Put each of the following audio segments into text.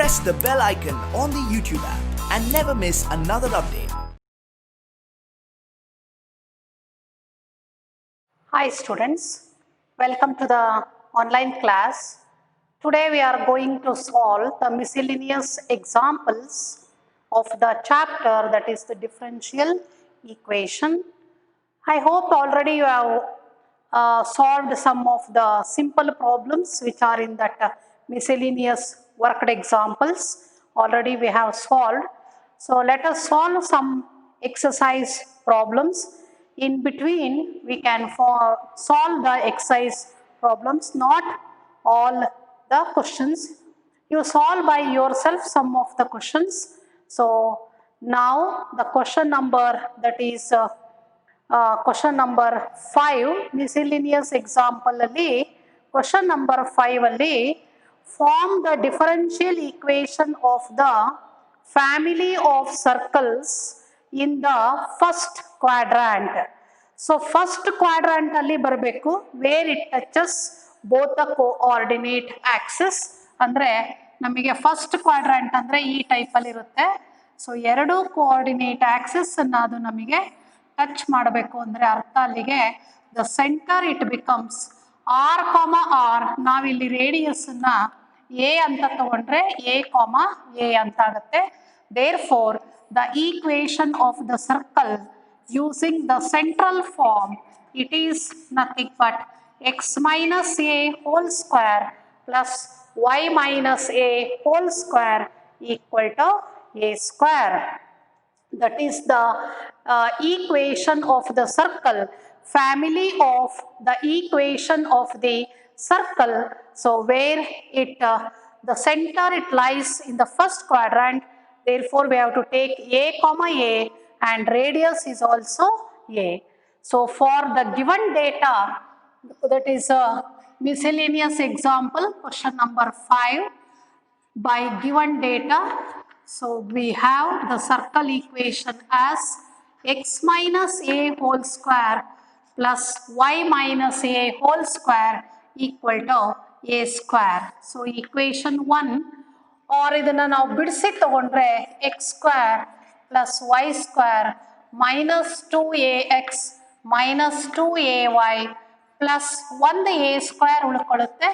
press the bell icon on the YouTube app and never miss another update. Hi students, welcome to the online class. Today we are going to solve the miscellaneous examples of the chapter that is the differential equation. I hope already you have solved some of the simple problems which are in that miscellaneous worked examples. Already we have solved. So let us solve some exercise problems. In between we can solve the exercise problems, not all the questions. You solve by yourself some of the questions. So now the question number that is question number 5 miscellaneous example alli question number 5 alli form the differential equation of the family of circles in the first quadrant. So first quadrant alli barabeku where it touches both the coordinate axis andre ನಮಗೆ first quadrant ಅಂದರೆ ಈ ಟೈಪಲ್ಲಿ ಇರುತ್ತೆ. So ಎರಡು coordinate Axis ಅನ್ನು ಅದು ನಮಗೆ touch ಮಾಡಬೇಕು ಅಂದರೆ ಅರ್ಥ ಅಲ್ಲಿಗೆ the centre it becomes r comma r. ನಾವಿಲ್ಲಿ ರೇಡಿಯಸ್ಸನ್ನು ಎ ಅಂತ ತಗೊಂಡ್ರೆ ಎ ಕಾಮ ಎ ಅಂತ ಆಗುತ್ತೆ. Therefore the equation of the circle using the central form, it is nothing but x minus a whole square plus y minus a whole square equal to a square. That is the equation of the circle, family of the equation of the circle. So where it the center it lies in the first quadrant, therefore we have to take a comma a and radius is also a. So for the given data, that is a miscellaneous example question number 5, by given data, so we have the circle equation as x minus a whole square plus y minus a whole square equal to a square. So equation 1 or ಇದನ್ನ ನಾವು ಬಿಡಿಸಿ ತಗೊಂಡ್ರೆ x square plus y square minus 2ax minus 2ay plus ಒಂದು a square ಉಳ್ಕೊಳ್ಳುತ್ತೆ,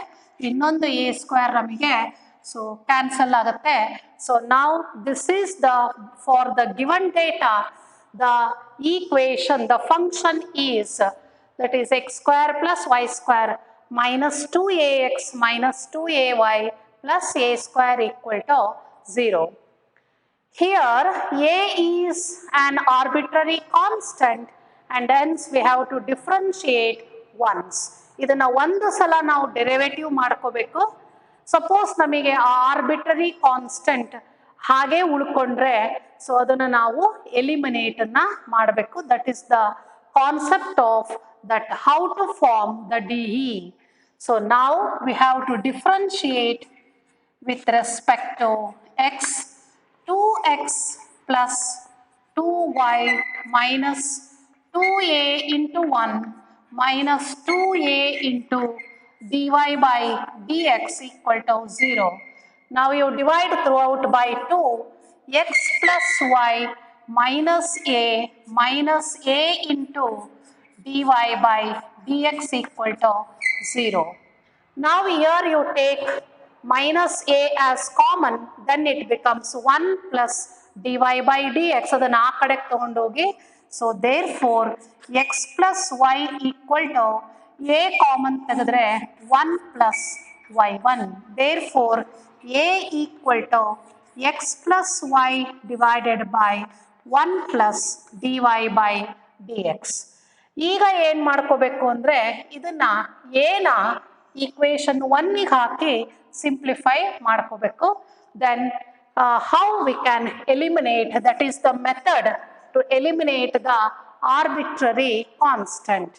ಇನ್ನೊಂದು a square ನಮಗೆ so cancel ಆಗುತ್ತೆ. So ನಾವು this is the for the given data the equation the function is that is x square plus y square minus 2ax minus 2ay plus a square equal to 0. Here a is an arbitrary constant and hence we have to differentiate once. ಇದನ್ನ ಒಂದು ಸಲ ನಾವು derivative ಮಾಡ್ಕೋಬೇಕು. Suppose ನಮಗೆ arbitrary constant ಹಾಗೆ ಉಳ್ಕೊಂಡ್ರೆ so ಅದನ್ನು ನಾವು ಎಲಿಮಿನೇಟನ್ನು ಮಾಡಬೇಕು. That is the concept of that how to form the D E. So ನಾವು we have to differentiate with respect to x, 2x plus 2y minus 2a into 1 minus 2a into dy by dx equal to 0. Now you divide throughout by 2, x plus y minus a into dy by dx equal to 0. Now here you take minus a as common, then it becomes 1 plus dy by dx. ಅದನ್ನು ಆ ಕಡೆಗೆ ತಗೊಂಡೋಗಿ so there four x plus y equal to a common ತೆಗೆದ್ರೆ 1 plus y1. Therefore a equal to x plus y divided by 1 plus dy by dx. ಈಗ ಏನು ಮಾಡ್ಕೋಬೇಕು ಅಂದರೆ ಇದನ್ನು ಏನ ಈಕ್ವೇಶನ್ 1ಗೆ ಹಾಕಿ ಸಿಂಪ್ಲಿಫೈ ಮಾಡ್ಕೋಬೇಕು. Then how we can eliminate, that is the method to eliminate the arbitrary constant.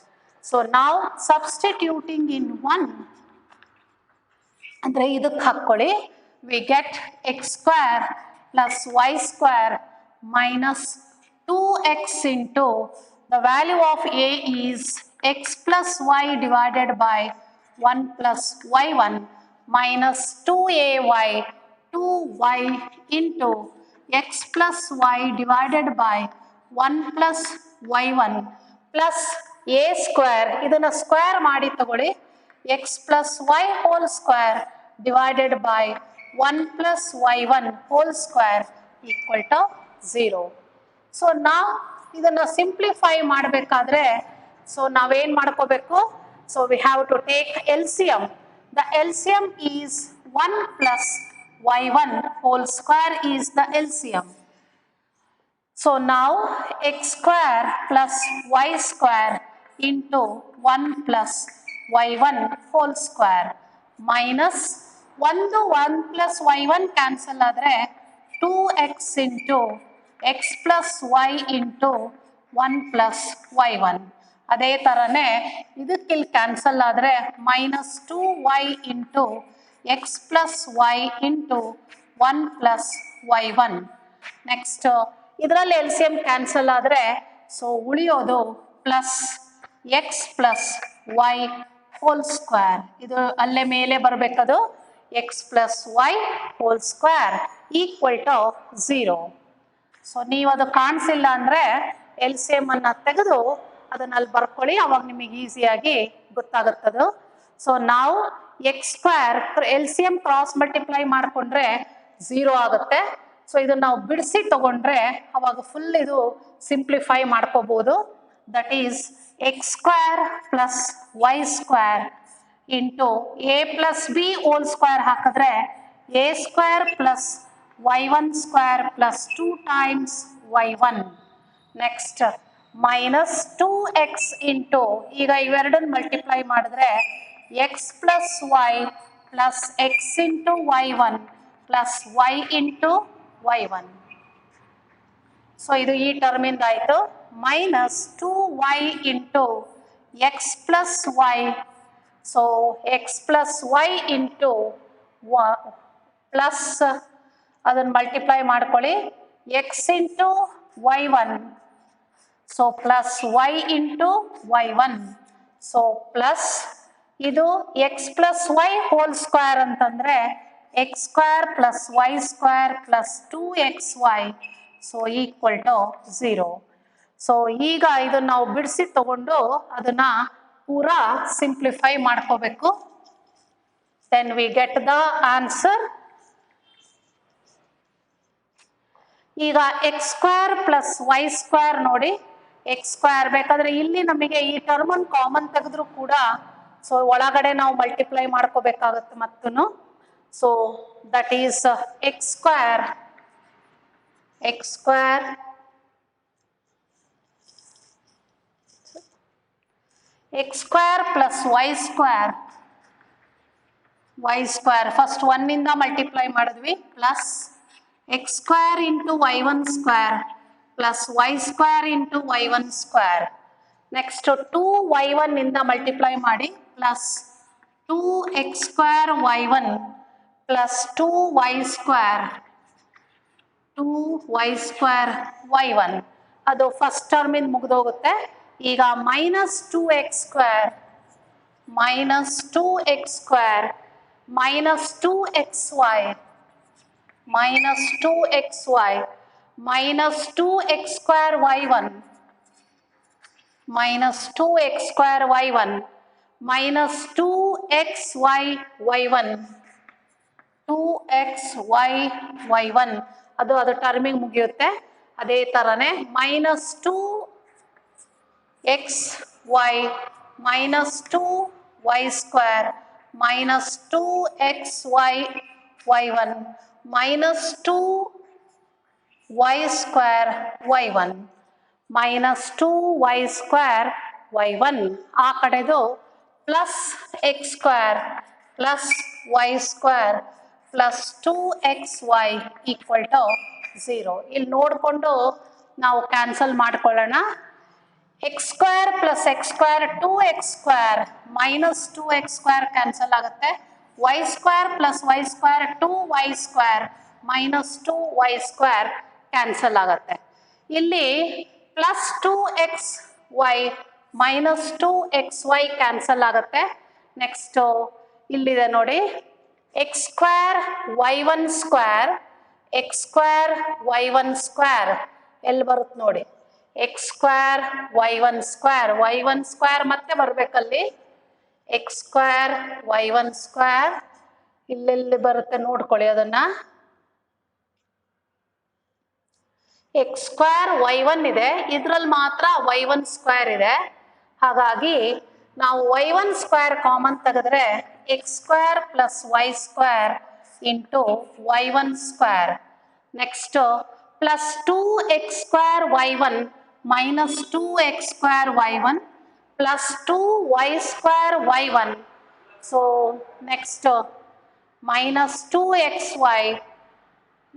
So now substituting in 1 ಅಂದರೆ ಇದಕ್ಕೆ ಹಾಕ್ಕೊಳ್ಳಿ, we get x square plus y square minus 2x into the value of a is x plus y divided by 1 plus y1 minus 2ay 2y into x plus y divided by 1 plus y1 plus a square, ಇದನ್ನ square ಮಾಡಿ ತಗೊಳ್ಳಿ, x plus y whole square divided by 1 plus y1 whole square equal to 0. So ನಾವು ಇದನ್ನ simplify ಮಾಡಬೇಕಾದ್ರೆ so ನಾವೇನ್ ಮಾಡ್ಕೋಬೇಕು, so we have to take LCM. The LCM is 1 plus y1 whole square is the LCM. So now x square plus y square into 1 plus y1 whole square minus 1 plus y1 cancel ಆದರೆ 2x into x plus y into 1 plus y1. ಅದೇ ಥರನೇ ಇದಕ್ಕಿಲ್ಲಿ cancel ಆದರೆ minus 2y into x plus y into 1 plus y1. Next ಇದರಲ್ಲಿ LCM cancel ಆದರೆ so ಉಳಿಯೋದು plus x plus y whole square, ಇದು ಅಲ್ಲೇ ಮೇಲೆ ಬರಬೇಕದು x plus y whole square equal to 0. So ನೀವು ಅದು ಕಾಣಿಸಿಲ್ಲ ಅಂದರೆ LCM ಅನ್ನು ತೆಗೆದು ಅದನ್ನ ಅಲ್ಲಿ ಬರ್ಕೊಳ್ಳಿ, ಅವಾಗ ನಿಮಗೆ ಈಸಿಯಾಗಿ ಗೊತ್ತಾಗುತ್ತದು. ಸೊ ನಾವು X square LCM cross multiply ಮಾಡಿಕೊಂಡ್ರೆ 0 ಆಗುತ್ತೆ. ಸೊ ಇದನ್ನ ನಾವು ಬಿಡಿಸಿ ತಗೊಂಡ್ರೆ ಅವಾಗ ಫುಲ್ ಇದು ಸಿಂಪ್ಲಿಫೈ ಮಾಡ್ಕೋಬಹುದು. That is x square plus y square into a plus b whole square ಹಾಕಿದ್ರೆ a square plus y1 square plus 2 times y1. Next minus 2x into, ಈಗ ಇವೆರಡನ್ನು ಮಲ್ಟಿಪ್ಲೈ ಮಾಡಿದ್ರೆ x plus y plus x into y1 plus y into y1. So ಇದು ಈ ಟರ್ಮಿಂದ ಆಯಿತು. Minus 2y into x plus y, so x plus y into plus ಅದನ್ನು multiply ಮಾಡ್ಕೊಳ್ಳಿ x into y1, so plus y into y1. So plus ಇದು x plus y whole square ಅಂತಂದರೆ x square plus y square plus 2xy, so equal to 0. So ಈಗ ಇದನ್ನು ನಾವು ಬಿಡಿಸಿ ತಗೊಂಡು ಅದನ್ನ ಪೂರಾ ಸಿಂಪ್ಲಿಫೈ ಮಾಡ್ಕೋಬೇಕು. Then we get the answer. ಈಗ x square plus y square ನೋಡಿ, ಎಕ್ಸ್ ಸ್ಕ್ವೇರ್ ಬೇಕಾದ್ರೆ ಇಲ್ಲಿ ನಮಗೆ ಈ ಟರ್ಮನ್ ಕಾಮನ್ ತೆಗೆದ್ರು ಕೂಡ ಸೊ ಒಳಗಡೆ ನಾವು ಮಲ್ಟಿಪ್ಲೈ ಮಾಡ್ಕೋಬೇಕಾಗುತ್ತೆ ಮತ್ತೂ. So that is x square plus y square first 1 ಇಂದ ಮಲ್ಟಿಪ್ಲೈ ಮಾಡಿದ್ವಿ plus x square into y1 square plus y square into y1 square. Next 2y1 ಇಂದ ಮಲ್ಟಿಪ್ಲೈ ಮಾಡಿ plus 2x square y1 plus 2y square y1. ಅದು first ಟರ್ಮಿಂದ ಮುಗಿದೋಗುತ್ತೆ. ಈಗ minus 2x square minus 2xy minus 2xy minus 2x square y1 minus 2x square y1 minus 2xy y1 2xy ಅದು ಟರ್ಮಿಂಗ್ ಮುಗಿಯುತ್ತೆ. ಅದೇ ಥರನೇ minus 2xy minus 2y square minus 2xy y1 minus 2y square y1 minus 2y square y1. ಆ ಕಡೆದು plus x square plus y square plus 2xy equal to 0. ಇಲ್ಲಿ ನೋಡಿಕೊಂಡು ನಾವು cancel ಮಾಡ್ಕೊಳ್ಳೋಣ. X square plus x square 2x square minus 2x square cancel ಆಗುತ್ತೆ. Y square plus y square 2y square minus 2y square cancel ಆಗುತ್ತೆ. ಇಲ್ಲಿ plus 2xy minus 2xy cancel ಆಗುತ್ತೆ. Next ಇಲ್ಲಿದೆ ನೋಡಿ x square y1 square x square y1 square ಎಲ್ಲಿ ಬರುತ್ತೆ ನೋಡಿ, x square y1 square y1 square ಮತ್ತೆ ಬರ್ಬೇಕಲ್ಲಿ, X square y1 square ಇಲ್ಲೆಲ್ಲಿ ಬರುತ್ತೆ ನೋಡ್ಕೊಳ್ಳಿ ಅದನ್ನ. ಎಕ್ಸ್ ಸ್ಕ್ವೇರ್ y1 ಇದೆ, ಇದ್ರಲ್ಲಿ ಮಾತ್ರ y1 ಸ್ಕ್ವೇರ್ ಇದೆ. ಹಾಗಾಗಿ ನಾವು y1 ಸ್ಕ್ವೇರ್ ಕಾಮನ್ ತೆಗೆದ್ರೆ x square plus y square into y1 square. Next plus 2x square y1 minus 2x square y1 plus 2y square y1. So next minus 2xy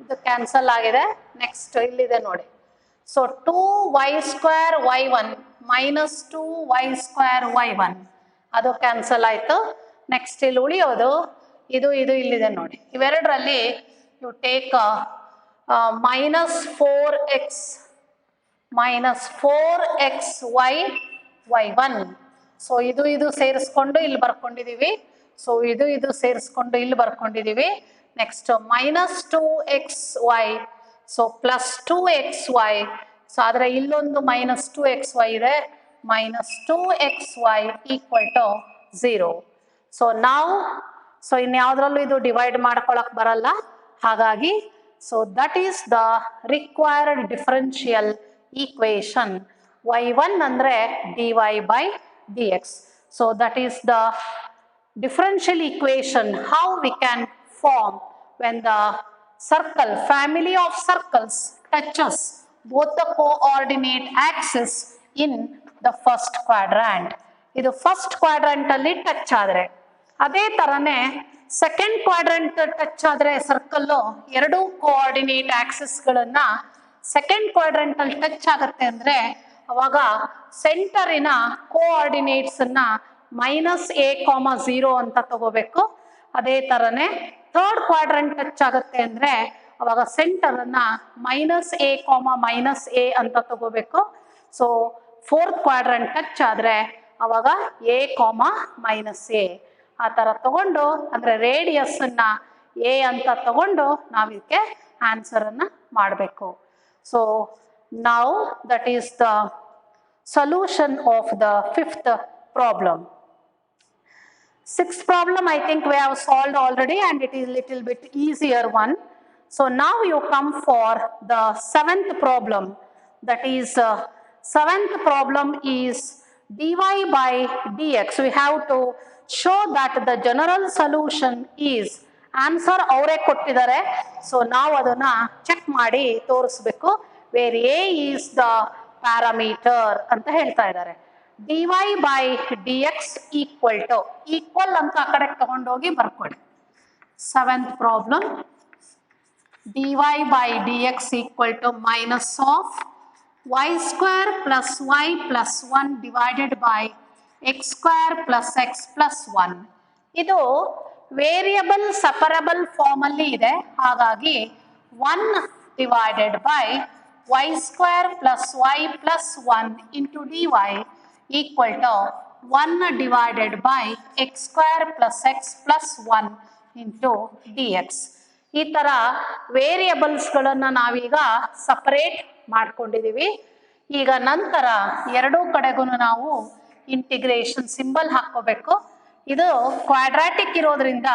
ಇದು cancel ಆಗಿದೆ. Next ಇಲ್ಲಿದೆ ನೋಡಿ, so 2y square y1 minus 2y square y1 ಅದು cancel ಆಯಿತು. Next ಇಲ್ಲಿ ಉಳಿಯೋದು ಇದು ಇಲ್ಲಿದೆ ನೋಡಿ, ಇವೆರಡರಲ್ಲಿ you take minus 4xy y1. So ಇದು ಸೇರಿಸ್ಕೊಂಡು ಇಲ್ಲಿ ಬರ್ಕೊಂಡಿದ್ದೀವಿ. ಸೊ ಇದು ಸೇರಿಸ್ಕೊಂಡು ಇಲ್ಲಿ ಬರ್ಕೊಂಡಿದ್ದೀವಿ. Next minus 2xy, so plus 2xy. So ಆದರೆ ಇಲ್ಲೊಂದು ಮೈನಸ್ 2xy ಇದೆ, minus 2xy equal to 0. So ನಾವು ಇನ್ಯಾವುದ್ರಲ್ಲೂ ಇದು ಡಿವೈಡ್ ಮಾಡ್ಕೊಳಕ್ ಬರಲ್ಲ. ಹಾಗಾಗಿ so that is the required differential equation. y1 ಅಂದರೆ dy by dx. So that is the differential equation how we can form when the circle, family of circles touches both the coordinate axis in the first quadrant. ಇದು first quadrant ಅಲ್ಲಿ touch ಆದ್ರೆ, ಅದೇ ತರನೇ second quadrant touch ಆದ್ರೆ circle ಎರಡು coordinate ಆಕ್ಸಿಸ್ಗಳನ್ನ second quadrant ಅಲ್ಲಿ touch ಆಗುತ್ತೆ ಅಂದ್ರೆ ಅವಾಗ ಸೆಂಟರಿನ ಕೋಆರ್ಡಿನೇಟ್ಸ್ ಅನ್ನ ಮೈನಸ್ a,0 ಅಂತ ತಗೋಬೇಕು. ಅದೇ ತರನೇ ಥರ್ಡ್ ಕ್ವಾಡ್ರಂಟ್ ಟಚ್ ಆಗುತ್ತೆ ಅಂದ್ರೆ ಅವಾಗ ಸೆಂಟರ್ ಅನ್ನ ಮೈನಸ್ a,-a ಅಂತ ತಗೋಬೇಕು. ಸೊ ಫೋರ್ತ್ ಕ್ವಾಡ್ರಂಟ್ ಟಚ್ ಆದ್ರೆ ಅವಾಗ a,-a ಆ ತರ ತಗೊಂಡು, ಅಂದ್ರೆ ರೇಡಿಯಸ್ ಅನ್ನ a ಅಂತ ತಗೊಂಡು ನಾವು ಇದಕ್ಕೆ ಆನ್ಸರ್ ಅನ್ನ ಮಾಡಬೇಕು. ಸೊ ನಾವು that is the solution of the fifth problem. Sixth problem I think we have solved already and it is little bit easier one. So now you come for the seventh problem. That is seventh problem is dy by dx. We have to show that the general solution is answer ಅವರೇ ಕೊಟ್ಟಿದ್ದಾರೆ. So ನಾವು ಅದನ್ನ check ಮಾಡಿ ತೋರಿಸ್ಬೇಕು. Where a is the parameter ಅಂತ ಹೇಳ್ತಾ ಇದ್ದಾರೆ. dy by dx equal to, equal ಅಂತ ಆ ಕಡೆ ತಗೊಂಡೋಗಿ ಬರ್ಕೊಳ್ಳಿ. Seventh problem, dy by dx equal to minus of y square plus y plus 1 divided by x square plus x plus 1. ಇದು variable separable form ಅಲ್ಲಿ ಇದೆ. ಹಾಗಾಗಿ 1 divided by y square plus y plus 1 into dy equal to 1 divided by x square plus x plus 1 into dx. ಈ ತರ ವೇರಿಯಬಲ್ಸ್ಗಳನ್ನು ನಾವೀಗ separate ಮಾಡ್ಕೊಂಡಿದ್ದೀವಿ. ಈಗ ನಂತರ ಎರಡೂ ಕಡೆಗೂ ನಾವು ಇಂಟಿಗ್ರೇಷನ್ ಸಿಂಬಲ್ ಹಾಕೋಬೇಕು. ಇದು ಕ್ವಾಡ್ರಾಟಿಕ್ ಇರೋದ್ರಿಂದ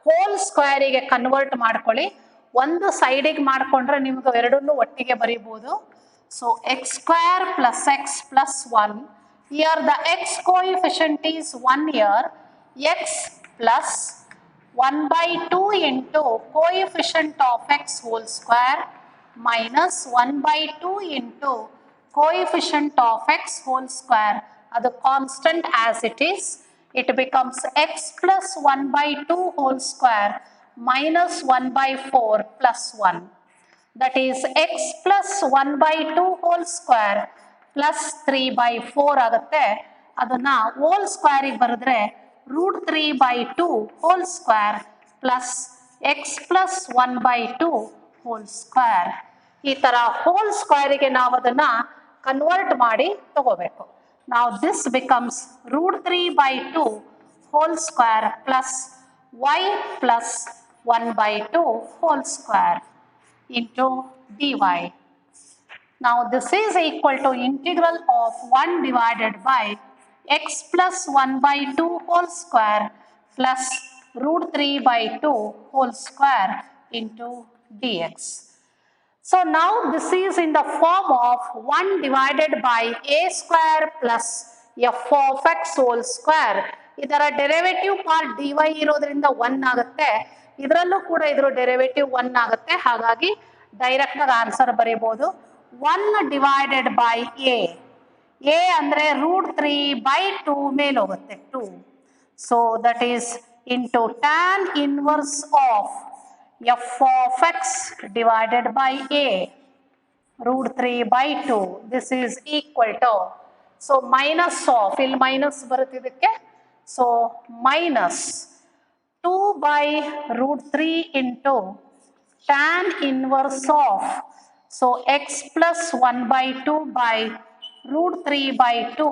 ಹೋಲ್ ಸ್ಕ್ವೇರಿಗೆ ಕನ್ವರ್ಟ್ ಮಾಡ್ಕೊಳ್ಳಿ. ಒಂದು ಸೈಡಿಗೆ ಮಾಡ್ಕೊಂಡ್ರೆ ನಿಮ್ಗೆ ಎರಡನ್ನೂ ಒಟ್ಟಿಗೆ ಬರೀಬಹುದು. So x square plus x plus 1. Here the x coefficient is 1 here, x plus 1 by 2 into coefficient of x whole square minus 1 by 2 into coefficient of x whole square. The constant as it is, it becomes x plus 1 by 2 whole square minus 1 by 4 plus 1. That is x plus 1 by 2 whole square plus 3 by 4 ಆಗುತ್ತೆ. ಅದನ್ನ hole ಸ್ಕ್ವೇರಿಗೆ ಬರೆದ್ರೆ √3 by 2 whole square plus x plus 1 by 2 whole square. ಈ ತರ hole ಸ್ಕ್ವೇರಿಗೆ ನಾವು ಅದನ್ನ convert ಮಾಡಿ ತಗೋಬೇಕು. Now this becomes √3 by 2 whole square plus y plus 1 by 2 whole square into dy. Now this is equal to integral of 1 divided by x plus 1 by 2 whole square plus root 3 by 2 whole square into dx. So now this is in the form of 1 divided by a square plus f of x whole square. ಇದರ derivative part dy ಇರೋದ್ರಿಂದ 1 ಆಗುತ್ತೆ, ಇದರಲ್ಲೂ ಕೂಡ ಇದರ derivative 1 ಆಗುತ್ತೆ. ಹಾಗಾಗಿ direct ಆಗಿ answer ಬರೀಬಹುದು 1 ಡಿವೈಡೆಡ್ ಬೈ a. a ಅಂದ್ರೆ ರೂಟ್ 3 ಬೈ 2 ಮೇಲೆ ಹೋಗುತ್ತೆ 2. So that is into tan inverse of f of x divided by a root 3 by 2. This is equal to, so minus of, ಇಲ್ಲಿ minus ಬರುತ್ತಿದ್ದಕ್ಕೆ, so minus 2 by root 3 into tan inverse of, so x plus 1 by 2 by root 3 by 2,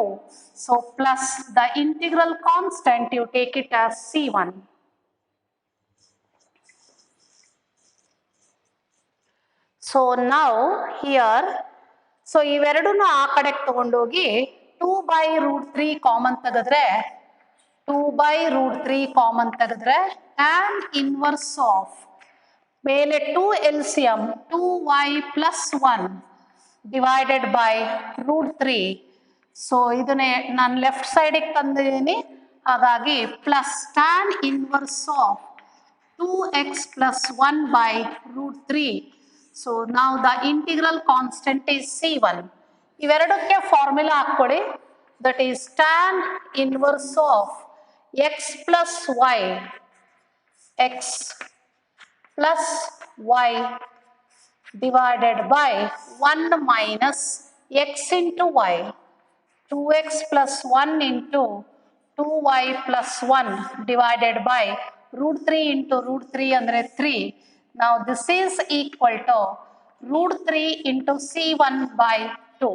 so plus the integral constant, you take it as c1. So now here, so ಇವೆರಡನ್ನು ಆ ಕಡೆಗೆ ತಗೊಂಡೋಗಿ 2 by root 3 common ತೆಗೆದ್ರೆ 2 by root 3 common ತೆಗೆದ್ರೆ tan inverse of ಮೇಲೆ 2 LCM 2y plus 1 divided by root 3. So ಇದನ್ನೇ ನಾನು left ಸೈಡಿಗೆ ತಂದಿದ್ದೀನಿ, ಹಾಗಾಗಿ plus tan inverse of 2x plus 1 by root 3. So now the integral constant is c1. ಇವೆರಡಕ್ಕೆ formula ಹಾಕೊಳ್ಳಿ, that is tan inverse of x plus y, x plus y divided by 1 minus x into y, 2x plus 1 into 2y plus 1 divided by root 3 into root 3 andre 3. Now this is equal to root 3 into c1 by 2.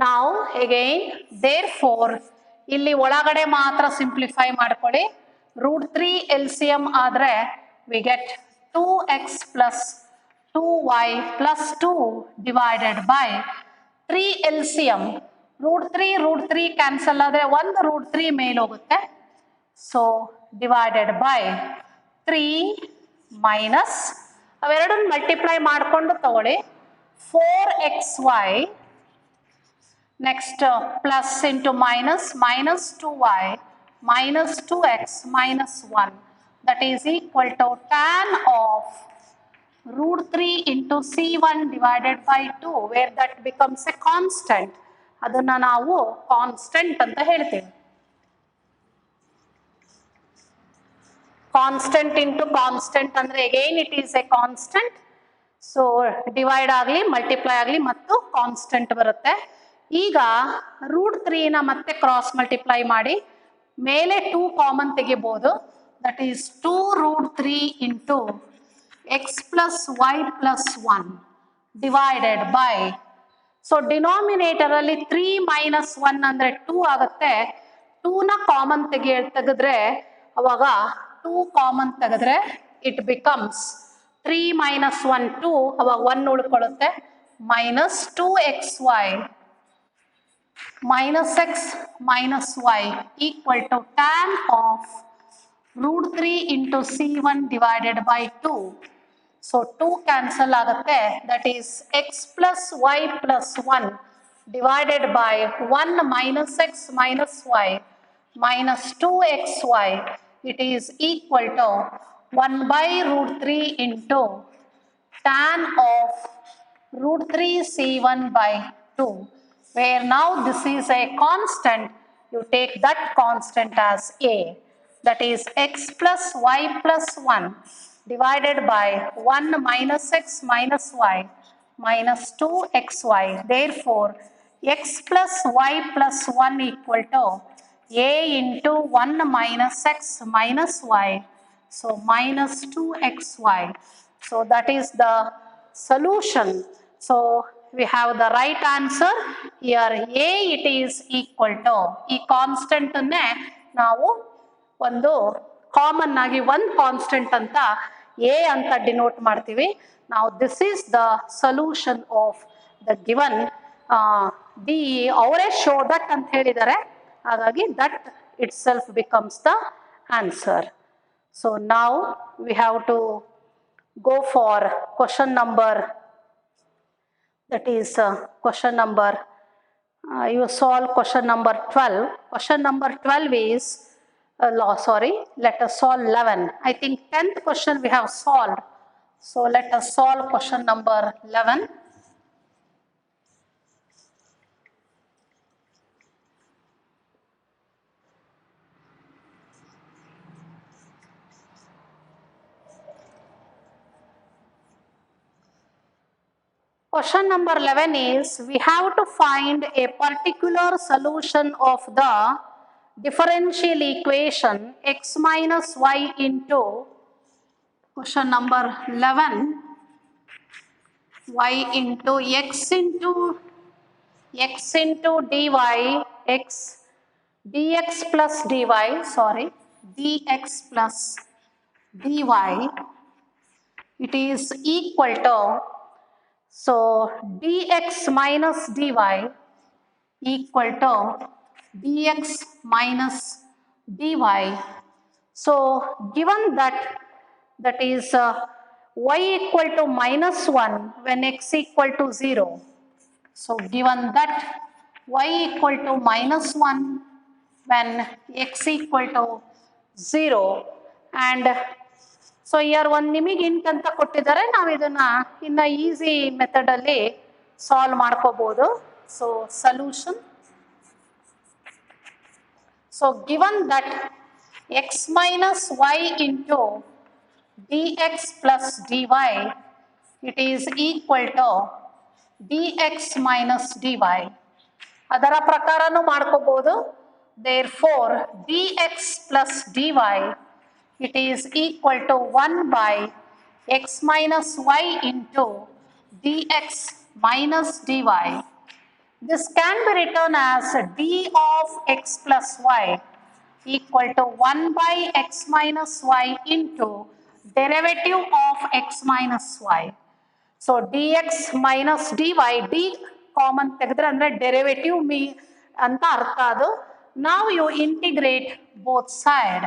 Now again, therefore ಇಲ್ಲಿ ಒಳಗಡೆ ಮಾತ್ರ simplify ಮಾಡ್ಕೊಳ್ಳಿ, root 3 LCM ಆದರೆ we get 2x plus 2y plus 2 divided by 3 LCM, root 3 cancel ಆದರೆ ಒಂದು root 3 ಮೇಲೆ ಹೋಗುತ್ತೆ, so divided by 3 minus ಅವೆರಡನ್ನು ಮಲ್ಟಿಪ್ಲೈ ಮಾಡಿಕೊಂಡು ತಗೊಳ್ಳಿ 4xy, next plus into minus minus 2y minus 2x minus 1, that is equal to tan of root 3 into c1 divided by 2, where that becomes a constant. ಅದನ್ನು ನಾವು constant ಅಂತ ಹೇಳ್ತೀವಿ. Constant into constant ಅಂದ್ರೆ again it is a constant. So divide ಆಗಲಿ multiply ಆಗಲಿ ಮತ್ತು constant ಬರುತ್ತೆ. ಈಗ ರೂಟ್ 3ನ ಮತ್ತೆ ಕ್ರಾಸ್ ಮಲ್ಟಿಪ್ಲೈ ಮಾಡಿ ಮೇಲೆ 2 ಕಾಮನ್ ತೆಗಿಬಹುದು, that is 2 root 3 into x plus y plus 1 divided by, so denominator ಅಲ್ಲಿ 3 minus 1 ಅಂದ್ರೆ 2 ಆಗುತ್ತೆ, 2ನ ಕಾಮನ್ ತೆಗೆದ್ರೆ ಅವಾಗ 2 ಕಾಮನ್ ತೆಗೆದ್ರೆ ಇಟ್ ಬಿಕಮ್ಸ್ 3 minus 1 2, ಅವಾಗ 1 ಉಳ್ಕೊಳ್ಳುತ್ತೆ, minus 2xy minus x minus y equal to tan of root 3 into c1 divided by 2. So 2 cancel ಆಗುತ್ತೆ, that is x plus y plus 1 divided by 1 minus x minus y minus 2xy. It is equal to 1 by root 3 into tan of root 3 c1 by 2, where now this is a constant, you take that constant as a, that is x plus y plus 1 divided by 1 minus x minus y minus 2xy. Therefore x plus y plus 1 equal to a into 1 minus x minus y, so minus 2xy. So that is the solution. So we have the right answer here. A it is equal to, ಈ constant ಅನ್ನೇ ನಾವು ಒಂದು common ಆಗಿ ಒಂದು constant ಅಂತ A ಅಂತ denote ಮಾಡ್ತೀವಿ. ನಾವು this is the solution of the given D. ಅವರೇ ಶೋ ದಟ್ ಅಂತ ಹೇಳಿದ್ದಾರೆ, ಹಾಗಾಗಿ that itself becomes the answer. So ನಾವು we have to go for question number, that is question number, you solve question number 12. Question number 12 is let us solve 11. I think 10th question we have solved, so let us solve question number 11. Question number 11 is, we have to find a particular solution of the differential equation x minus y into, question number 11, y into x into dy, dx plus dy, dx plus dy, it is equal to, so dx minus dy equal to dx minus dy. So given that is y equal to minus 1 when x equal to 0. So given that y equal to minus 1 when x equal to 0, and so here ಒಂದು ನಿಮಗೆ ಇಂಟ್ ಅಂತ ಕೊಟ್ಟಿದ್ದಾರೆ, ನಾವು ಇದನ್ನ ಇನ್ನು easy ಮೆಥಡಲ್ಲಿ solve ಮಾಡ್ಕೋಬಹುದು. So solution, so given that x minus y into d x plus d y it is equal to d x minus d y, ಅದರ ಪ್ರಕಾರನೂ ಮಾಡ್ಕೋಬಹುದು. Therefore d x plus d y it is equal to 1 by x minus y into dx minus dy. This can be written as d of x plus y equal to 1 by x minus y into derivative of x minus y. So dx minus dy, d common ತೆಗೆದ್ರೆ ಅಂದ್ರೆ derivative ಅಂತ ಅರ್ಥ ಅದು. Now you integrate both side.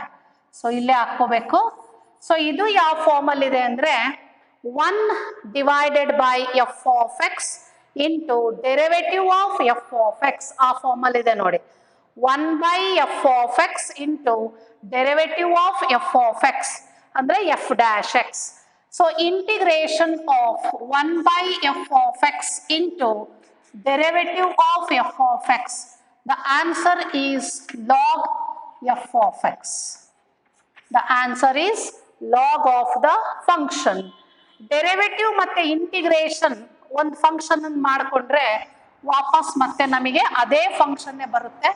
So ಇಲ್ಲೇ ಹಾಕೋಬೇಕು. So ಇದು ಯಾವ formal ಇದೆ ಅಂದ್ರೆ 1 divided by f of x into derivative of f of x, ಆ ಫಾರ್ಮಲ್ ಇದೆ ನೋಡಿ. 1 by f of x into derivative of f of x ಅಂದ್ರೆ f dash x. So integration of 1 by f of x into derivative of f of x, the answer is log f of x. The answer is log of the function. Derivative ಮತ್ತೆ integration ಒಂದು function ಅನ್ನು ಮಾಡಿಕೊಂಡ್ರೆ ವಾಪಸ್ ಮತ್ತೆ ನಮಗೆ ಅದೇ function ಬರುತ್ತೆ.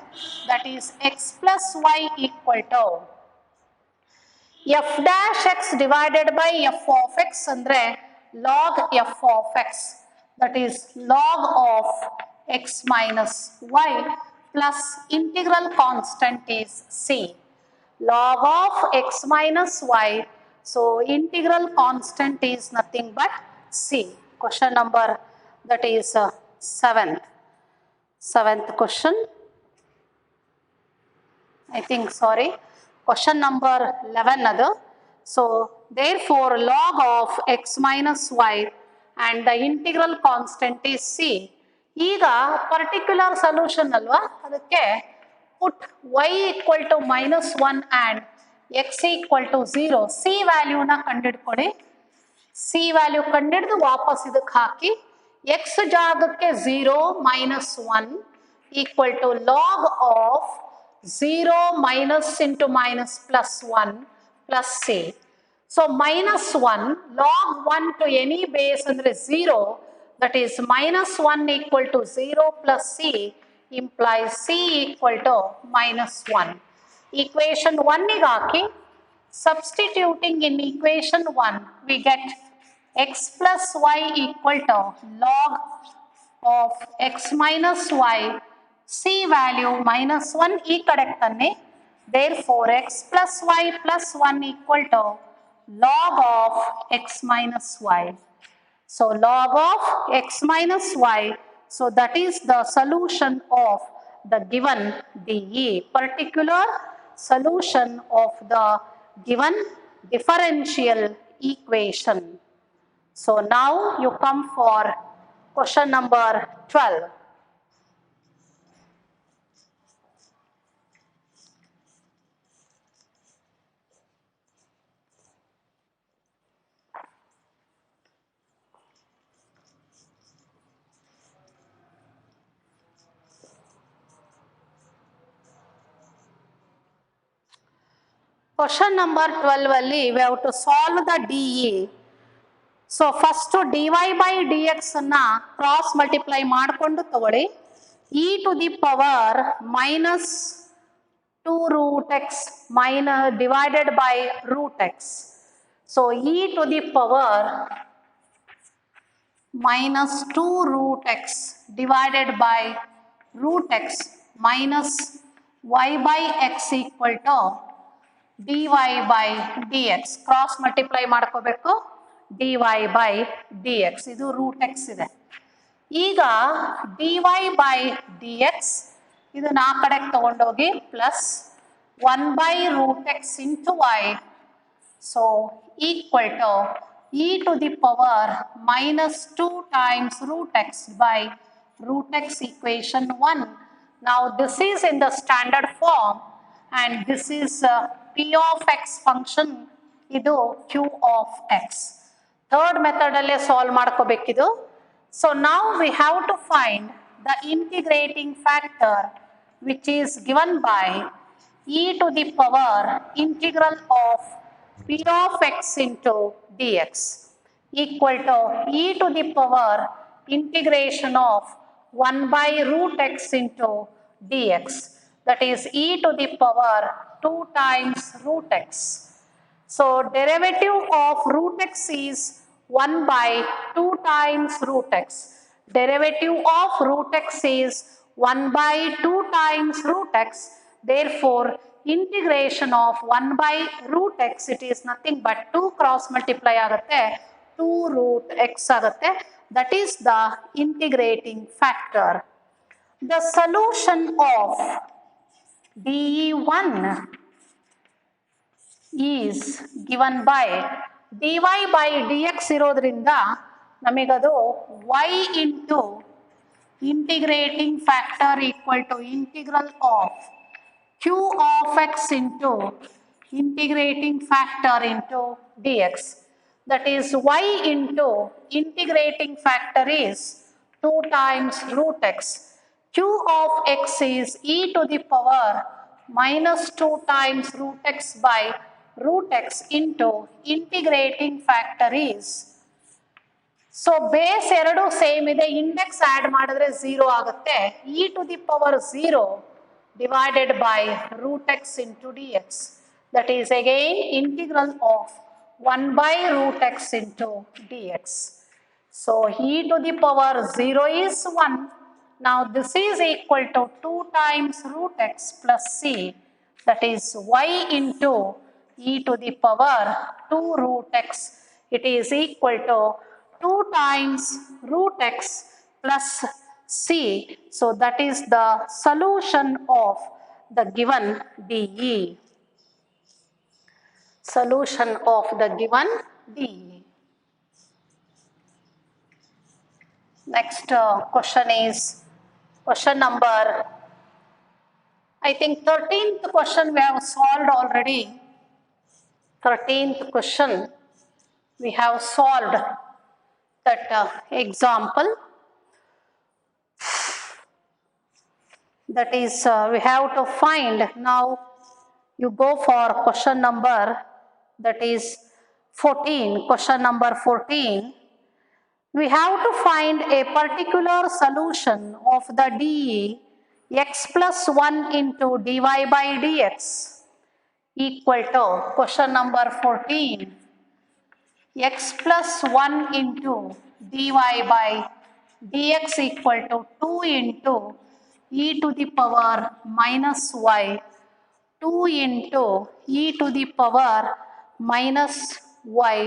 That is x plus y equal to f dash x divided by f of x ಅಂದ್ರೆ log f of x, that is log of x minus y plus integral constant is c. Log of x minus y, so integral constant is nothing but c. Question number, that is seventh question, I think, question number 11 adu. So therefore log of x minus y and the integral constant is c. ಈಗ particular solution ಅಲ್ವಾ, ಅದಕ್ಕೆ put y equal to minus 1 and x equal to 0, c value ನ ಕಂಡಿಡ್ಕೊಳ್ಳಿ. c value ಕಂಡಿಡ್ದು ವಾಪಸ್ ಇದಕ್ಕೆ ಹಾಕಿ x ಜಾಗಕ್ಕೆ 0 minus 1 equal to log of 0 minus into minus plus 1 plus c. So minus 1 log 1 to any base andre 0, that is minus 1 equal to 0 plus c implies c equal to minus 1. Equation 1 ಗೆ ಹಾಕಿ substituting in equation 1 we get x plus y equal to log of x minus y, c value minus 1 ಈ ಕಡೆಗೆ ತನ್ನಿ, Therefore, x plus y plus 1 equal to log of x minus y. So log of x minus y, so that is the solution of the given DE, particular solution of the given differential equation. So now you come for question number 12. Question number 12 ಅಲ್ಲಿ we have to solve the DE. So first dy by dx ಅನ್ನ cross multiply ಮಾಡಿಕೊಂಡು ತಗೊಳ್ಳಿ. e to the power minus 2 root x minus divided by root x. So e to the power minus 2 root x divided by root x minus y by x equal to dy by dx. Cross multiply ಮಾಡ್ಕೋಬೇಕು, dy by dx, ಇದು root X ಇದೆ. ಈಗ dy by dx ಇದನ್ನ ಆ ಕಡೆಗೆ ತಗೊಂಡೋಗಿ plus 1 by root x into y, so equal to e to the power minus 2 times root x by root x equation 1. Now this is in the standard form and this is p of x function, ಇದು q of x. Third method alle solve ಮಾಡ್ಕೋಬೇಕಿದು. So now we have to find the integrating factor which is given by e to the power integral of p of x into dx equal to e to the power integration of 1 by root x into dx, that is e to the power 2 times root x. So derivative of root x is 1 by 2 times root x. Derivative of root x is 1 by 2 times root x. Therefore, integration of 1 by root x, it is nothing but 2 cross multiply ಆಗುತ್ತೆ, 2 root x ಆಗುತ್ತೆ. That is the integrating factor. The solution of DE1 is given by dy by dx ಇರೋದ್ರಿಂದ ನಮಗದು y into integrating factor equal to integral of q of x into integrating factor into dx, that is y into integrating factor is 2 times root x. Q of x is e to the power minus 2 times root x by root x into integrating factor is, so base ಎರಡು same ಇದೆ, index add ಮಾಡಿದ್ರೆ 0 ಆಗುತ್ತೆ, e to the power 0 divided by root x into dx, that is again integral of 1 by root x into dx. So e to the power 0 is 1. Now this is equal to 2 times root x plus c, that is y into e to the power 2 root x. It is equal to 2 times root x plus c. So that is the solution of the given DE. Solution of the given DE. Next question is question number, I think 13th question we have solved already. 13th question we have solved that example. That is we have to find, now you go for question number, that is 14, question number 14. We have to find a particular solution of the DE x plus 1 into dy by dx equal to question number 14, x plus 1 into dy by dx equal to 2 into e to the power minus y, 2 into e to the power minus y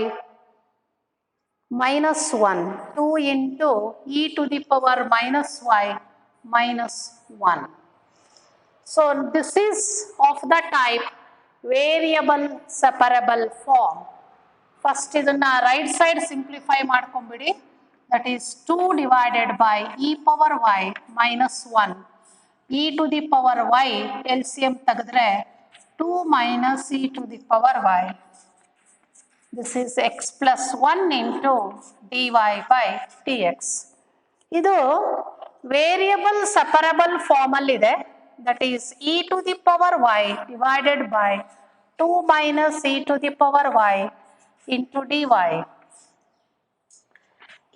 minus 1. 2 into e to the power minus y minus 1. So this is of the type variable separable form. First ಇದನ್ನ right side simplify ಮಾಡ್ಕೊಂಬಿಡಿ. That is 2 divided by e power y minus 1. e to the power y LCM ತೆಗೆದ್ರೆ 2 minus e to the power y. This is x plus 1 into dy by dx. ಇದು variable separable form ಅಲ್ಲಿ ಇದೆ. That is e to the power y divided by 2 minus e to the power y into dy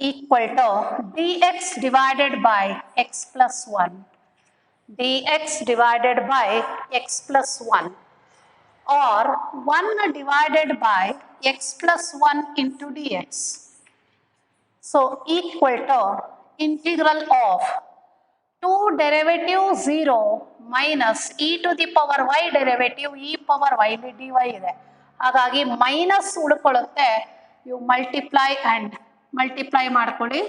equal to dx divided by x plus 1. dx divided by x plus 1 or 1 divided by x plus 1 into dx. So equal to integral of 2 derivative 0 minus e to the power y derivative e power y dy ಇದೆ. ಹಾಗಾಗಿ minus ಉಳ್ಕೊಳ್ಳುತ್ತೆ. You multiply ಮಾಡ್ಕೊಳ್ಳಿ.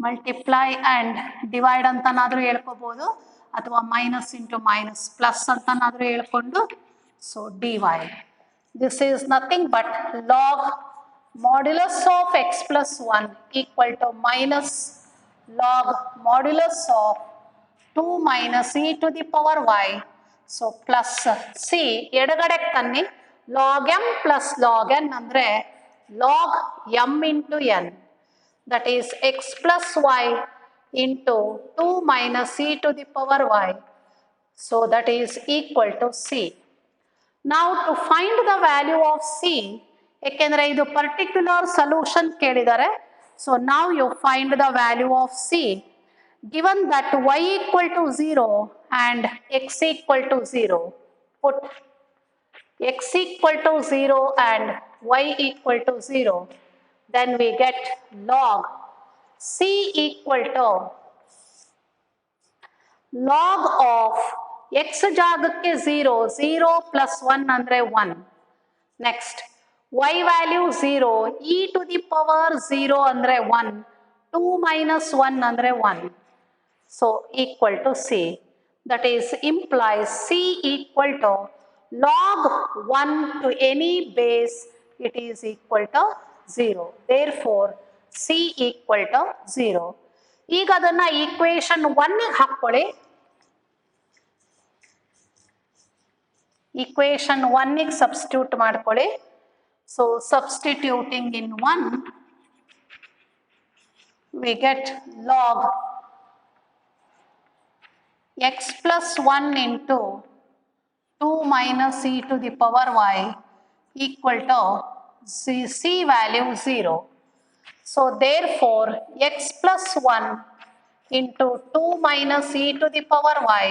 Multiply and divide ಅಂತನಾದರೂ ಹೇಳ್ಕೋಬೋದು ಅಥವಾ minus into minus plus ಅಂತನಾದರೂ ಹೇಳ್ಕೊಂಡು so d y. This is nothing but log modulus of x plus 1 equal to minus log modulus of 2 minus e to the power y. So plus c ಎಡಗಡೆ ತನ್ನಿ log m plus log n ಅಂದ್ರೆ log m into n. That is x plus y into 2 minus e to the power y. So that is equal to c. Now to find the value of c, ಏಕೆಂದರೆ ಇದು particular solution ಕೇಳಿದ್ದಾರೆ. So now you find the value of c. Given that y equal to 0 and x equal to 0, put x equal to 0 and y equal to 0, then we get log c equal to log of x ಜಾಗಕ್ಕೆ 0, 0 plus 1 ಅಂದರೆ 1. Next y value 0, e to the power 0 ಅಂದ್ರೆ 1, 2 minus 1 ಅಂದ್ರೆ 1. So equal to c. That is implies c equal to log 1 to any base, it is equal to 0. Therefore c equal to 0. ಈಗ ಅದನ್ನ equation 1 ಗೆ ಹಾಕೊಳ್ಳಿ. equation 1 ಗೆ substitute ಮಾಡ್ಕೊಳ್ಳಿ. So substituting in 1, we get log x plus 1 into 2 minus e to the power y equal to c value 0. So therefore x plus 1 into 2 minus e to the power y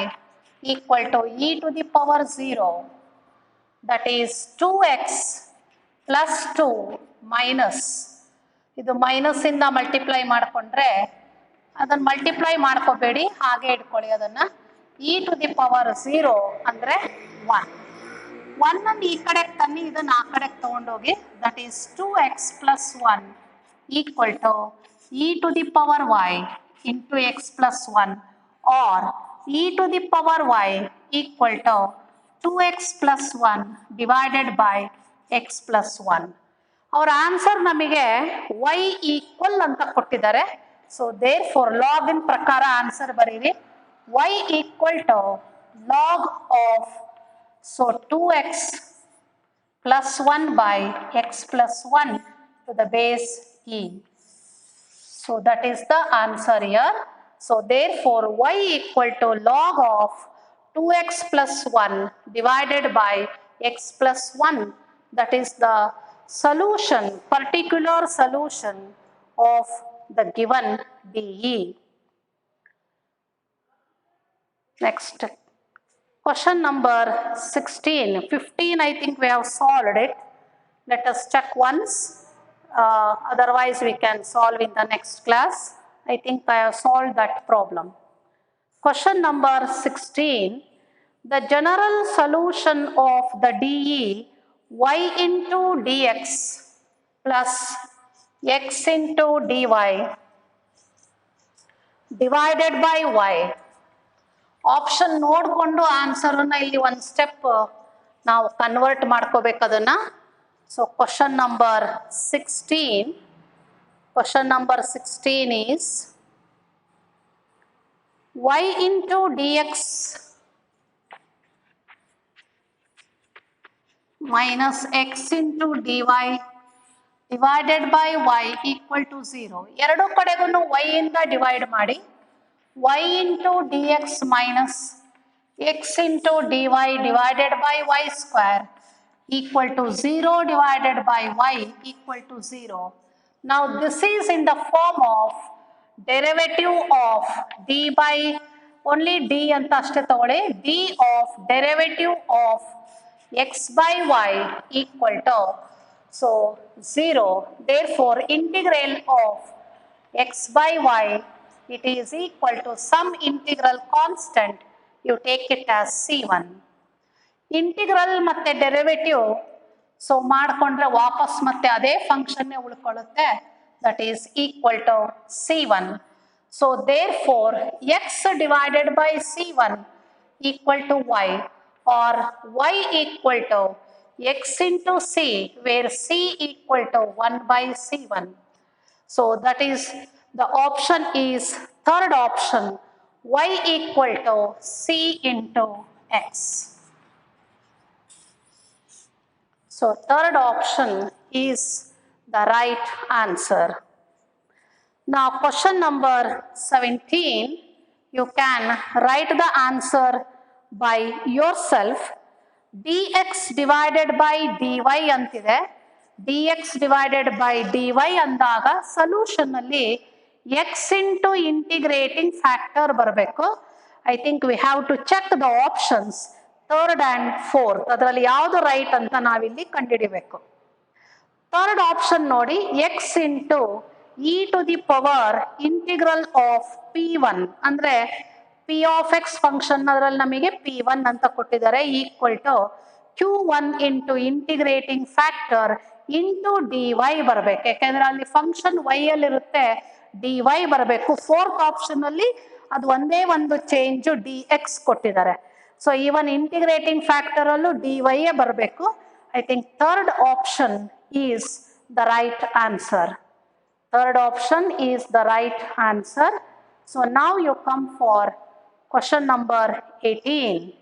equal to e to the power 0. That is 2x plus 2 minus, ಇದು minus ಇಂದ multiply ಮಾಡಿಕೊಂಡ್ರೆ ಅದನ್ನು multiply ಮಾಡ್ಕೋಬೇಡಿ, ಹಾಗೆ ಇಟ್ಕೊಳ್ಳಿ ಅದನ್ನು. e to the power 0 ಅಂದರೆ 1. 1 ಅನ್ನು ಈ ಕಡೆಗೆ ತನ್ನಿ, ಇದನ್ನು ಆ ಕಡೆಗೆ ತಗೊಂಡೋಗಿ. That is 2x plus 1 equal to e to the power y into x plus 1 or e to the power y equal to 2x plus 1 divided by x plus 1. ಅವರ ಆನ್ಸರ್ ನಮಗೆ y ಈಕ್ವಲ್ ಅಂತ ಕೊಟ್ಟಿದ್ದಾರೆ. So therefore ಲಾಗಿನ್ ಪ್ರಕಾರ answer ಬರೀರಿ. y equal to log of, so 2x plus 1 by x plus 1 to the base e. So that is the answer here. So therefore y equal to log of 2x plus 1 divided by x plus 1. That is the solution, particular solution of the given DE. Next, question number 16. 15 I think we have solved it. Let us check once. Otherwise we can solve in the next class. I think I have solved that problem. Question number 16. the general solution of the dE y into dx plus x into dy divided by y. Option ನೋಡಿಕೊಂಡು ಆನ್ಸರನ್ನು ಇಲ್ಲಿ ಒಂದು step ನಾವು convert ಮಾಡ್ಕೋಬೇಕು ಅದನ್ನು. So question number 16 is y into dx minus x into dy divided by y equal to 0. ಎರಡು ಕಡೆಗೂ y ಇಂದ divide ಮಾಡಿ y into dx minus x into dy divided by y square equal to 0 divided by y equal to 0. Now this is in the form of derivative of d by only d anta ashte tagoli, d of derivative of x by y equal to so 0. Therefore integral of x by y, it is equal to some integral constant, you take it as c1. Integral ಮತ್ತೆ derivative so ಮಾಡಿಕೊಂಡ್ರೆ ವಾಪಸ್ ಮತ್ತೆ ಅದೇ ಫಂಕ್ಷನ್ನೇ ಉಳ್ಕೊಳ್ಳುತ್ತೆ, that is equal to c1. So there fore divided divided c1 equal to y or y equal to x into c where c equal to 1 by c1. So that is the option is third option, y equal to c into x. So third option is the right answer. Now question number 17, you can write the answer by yourself. dx divided by dy ಅಂತಿದೆ, dx divided by dy ಅಂದಾಗ solution ಅಲ್ಲಿ x into integrating factor ಬರಬೇಕು. I think we have to check the options third and fourth, ಅದರಲ್ಲಿ ಯಾವುದು right ಅಂತ ನಾವಿಲ್ಲಿ ಕಂಡುಹಿಡಿಬೇಕು. Third option ನೋಡಿ, x into e to the power integral of p1 ಅಂದ್ರೆ p of x ಫಂಕ್ಷನ್ ಅದರಲ್ಲಿ ನಮಗೆ p1 ಅಂತ ಕೊಟ್ಟಿದ್ದಾರೆ equal to q1 into integrating factor into dy ಬರಬೇಕು, ಯಾಕೆಂದ್ರೆ ಅಲ್ಲಿ ಫಂಕ್ಷನ್ y ಅಲ್ಲಿ ಇರುತ್ತೆ, dy ಬರಬೇಕು. ಫೋರ್ತ್ ಆಪ್ಷನ್ ಅಲ್ಲಿ ಅದು ಒಂದೇ ಒಂದು ಚೇಂಜ್ dx ಕೊಟ್ಟಿದ್ದಾರೆ. ಸೊ ಈವನ್ ಇಂಟಿಗ್ರೇಟಿಂಗ್ ಫ್ಯಾಕ್ಟರ್ ಅಲ್ಲೂ dy ಬರಬೇಕು. I think third option is the right answer. Third option is the right answer. So now you come for question number 18.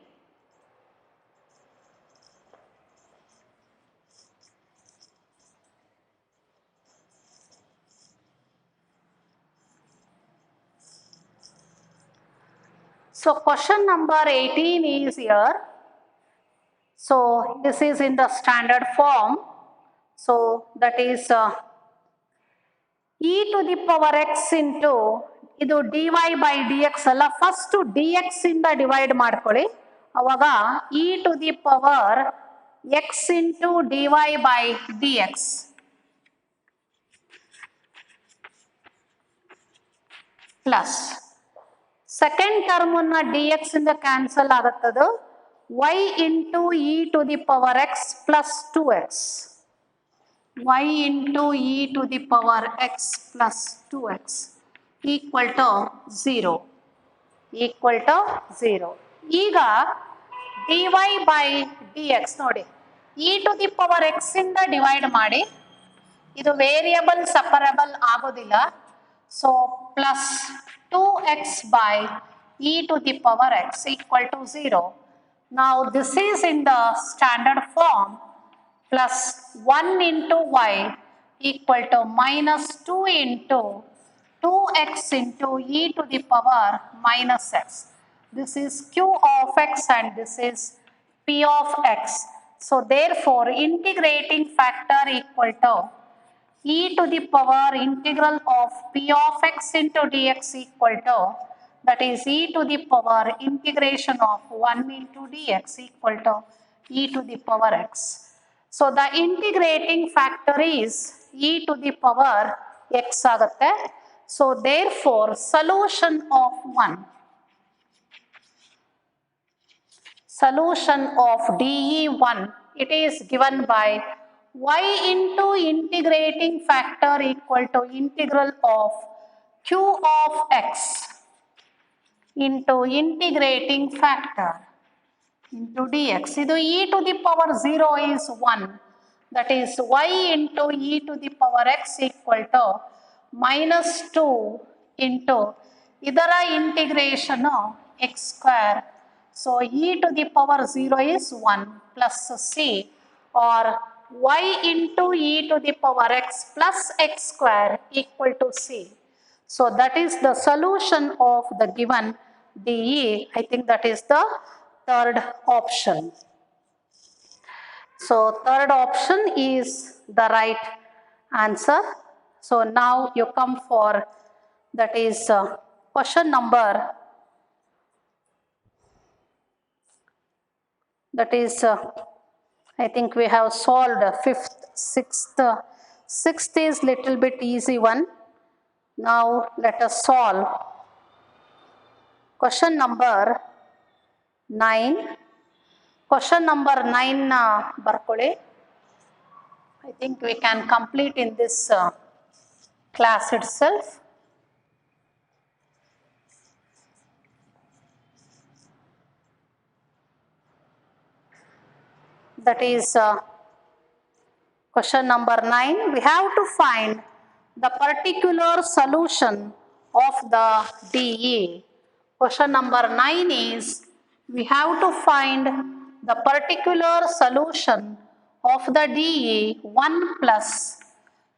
So question number 18 is here. So this is in the standard form. So that is e to the power x into ಇದು dy by dx ಅಲ್ಲ, first dx ಇಂದ divide ಮಾಡ್ಕೊಳ್ಳಿ, ಅವಾಗ e to the power x into dy by dx plus second ಟರ್ಮನ್ನ dx ಇಂದ cancel ಆಗುತ್ತದು y into e to the power x plus 2x, y into e to the power x plus 2x equal to 0, equal to 0. ಈಗ dy by dx ನೋಡಿ, e to the power x ಇಂದ divide ಮಾಡಿ, ಇದು variable separable ಆಗೋದಿಲ್ಲ, so plus 2x by e to the power x equal to 0. Now this is in the standard form, plus 1 into y equal to minus 2 into 2x into e to the power minus x. This is q of x and this is p of x. So therefore integrating factor equal to e to the power integral of p of x into dx equal to, that is e to the power integration of 1 into dx equal to e to the power x. So the integrating factor is e to the power x ಆಗುತ್ತೆ. So therefore solution of 1. solution of DE1, it is given by y into integrating factor equal to integral of q of x into integrating factor into dx. Idu e to the power 0 is 1. That is y into e to the power x equal to minus 2 into idara integration x square. So e to the power 0 is 1 plus c, or y into e to the power x plus x square equal to c. So that is the solution of the given DE. I think that is the third option. So third option is the right answer. So now you come for, that is question number, that is I think we have solved fifth, sixth is little bit easy one. Now let us solve question number 9. Question number 9 barkole. I think we can complete in this class itself. That is question number 9. We have to find the particular solution of the DE. Question number 9 is we have to find the particular solution of the DE 1 plus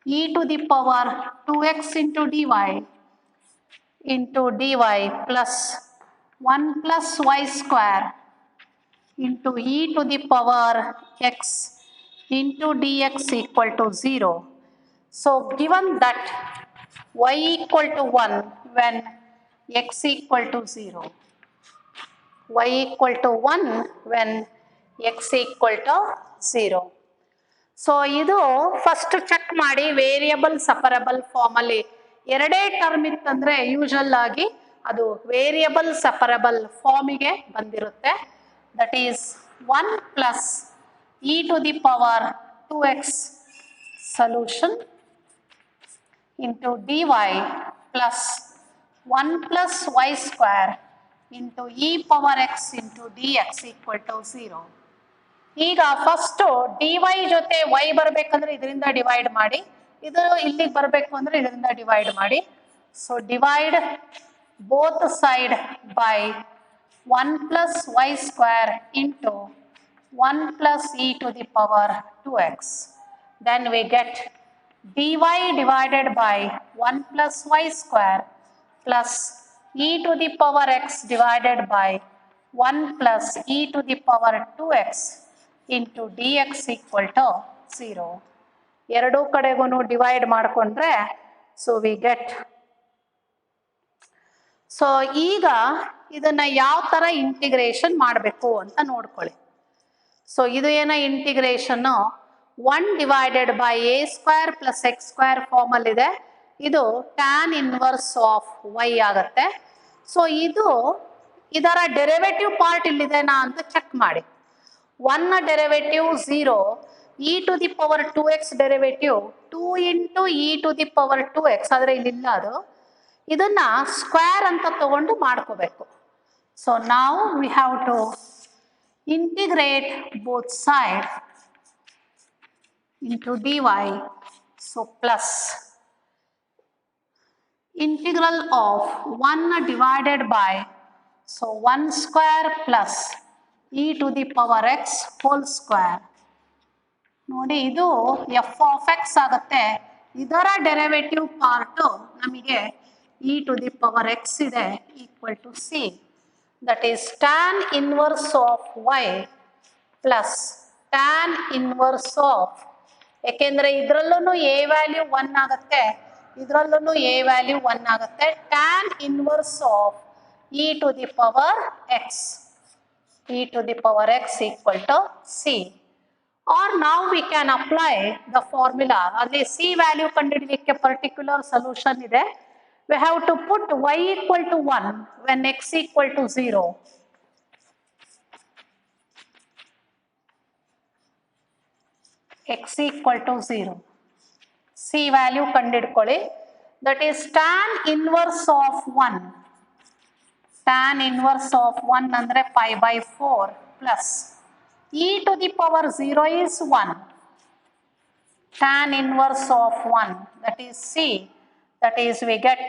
e to the power 2x into dy plus 1 plus y square into e to the power x into dx equal to 0. So given that y equal to 1 when x equal to 0, y equal to 1 when x equal to 0. So ಇದು first check ಮಾಡಿ, variable separable ಫಾರ್ಮಲ್ಲಿ ಎರಡೇ term ಇತ್ತಂದರೆ usual ಆಗಿ ಅದು variable separable ಫಾರ್ಮಿಗೆ ಬಂದಿರುತ್ತೆ. That is 1 plus e to the power 2x solution into dy plus 1 plus y square into e power x into dx equal to 0. ಈಗ first dy ಜೊತೆ y ಬರಬೇಕಂದ್ರೆ ಇದರಿಂದ ಡಿವೈಡ್ ಮಾಡಿ, ಇದು ಇಲ್ಲಿಗೆ ಬರಬೇಕು ಅಂದ್ರೆ ಇದರಿಂದ ಡಿವೈಡ್ ಮಾಡಿ. So divide both side by 1 plus y square into 1 plus e to the power 2x. Then we get dy divided by 1 plus y square plus e to the power x divided by 1 plus e to the power 2x into dx equal to 0. ಎರಡೂ ಕಡೆಗೂ divide ಮಾಡಿಕೊಂಡ್ರೆ so we get. So ಈಗ ಇದನ್ನ ಯಾವ ತರ integration ಮಾಡಬೇಕು ಅಂತ ನೋಡ್ಕೊಳ್ಳಿ. ಸೊ ಇದು ಏನ integration 1 divided by a square plus x square form ಅಲ್ಲಿ ಇದೆ. ಇದು ಟ್ಯಾನ್ ಇನ್ವರ್ಸ್ ಆಫ್ ವೈ ಆಗತ್ತೆ. ಸೊ ಇದು ಇದರ ಡೆರಿವೇಟಿವ್ ಪಾರ್ಟ್ ಇಲ್ಲಿದೆನಾ ಅಂತ ಚೆಕ್ ಮಾಡಿ. 1 derivative 0, e to the power 2x derivative 2 into e to the power 2x, ಆದರೆ ಇಲ್ಲಿಲ್ಲ ಅದು. ಇದನ್ನ ಸ್ಕ್ವೇರ್ ಅಂತ ತಗೊಂಡು ಮಾಡ್ಕೋಬೇಕು. ಸೊ ನಾವು we have to integrate both side into dy. So plus integral of 1 divided by, so 1 square plus e to the power x whole square. ನೋಡಿ ಇದು ಎಫ್ ಆಫ್ ಎಕ್ಸ್ ಆಗುತ್ತೆ. ಇದರ ಡೆರಿವೇಟಿವ್ ಪಾರ್ಟ್ ನಮಗೆ e to the power x ಇದೆ equal to c. That is tan inverse of y plus tan inverse of, ಯಾಕೆಂದ್ರೆ ಇದರಲ್ಲೂ A value 1 ಆಗುತ್ತೆ, ಇದರಲ್ಲೂ ಎ ವ್ಯಾಲ್ಯೂ 1 ಆಗುತ್ತೆ. Tan inverse of e to the power x, e to the power x equal to c. Or now we can apply the formula. ಅಲ್ಲಿ c value ಕಂಡುಹಿಡಿಯಲಿಕ್ಕೆ particular solution ಇದೆ. We have to put y equal to 1 when x equal to 0. x equal to 0. C value ಕಂಡಿಡ್ಕೊಳ್ಳಿ. That is tan inverse of 1. Tan inverse of 1 ಅಂದರೆ pi by 4 plus e to the power 0 is 1. Tan inverse of 1, that is C, that is we get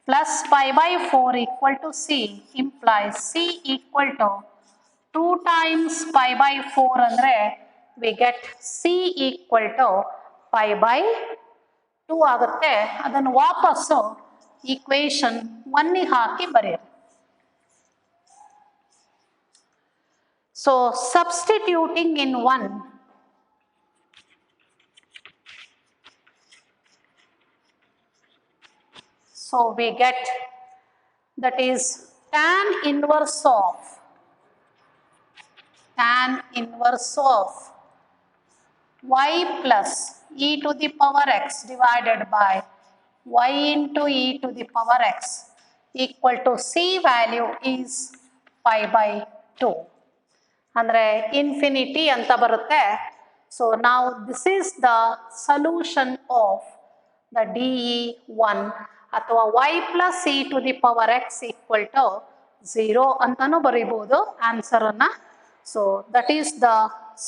plus pi by 4 equal to C, implies C equal to 2 times pi by 4 andre we get C equal to pi by 2 ಆಗುತ್ತೆ. ಅದನ್ನು ವಾಪಸ್ಸು equation 1 ಹಾಕಿ ಬರೆಯಿರಿ. So substituting in 1, so we get that is tan inverse of y plus e to the power x divided by y into e to the power x equal to C value is pi by 2. ಅಂದರೆ infinity ಅಂತ ಬರುತ್ತೆ. So ನಾವು this is the solution of the DE1 ಅಥವಾ y plus e to the power x equal to 0 ಅಂತಾನೂ ಬರೀಬಹುದು ಆನ್ಸರನ್ನು. So that is the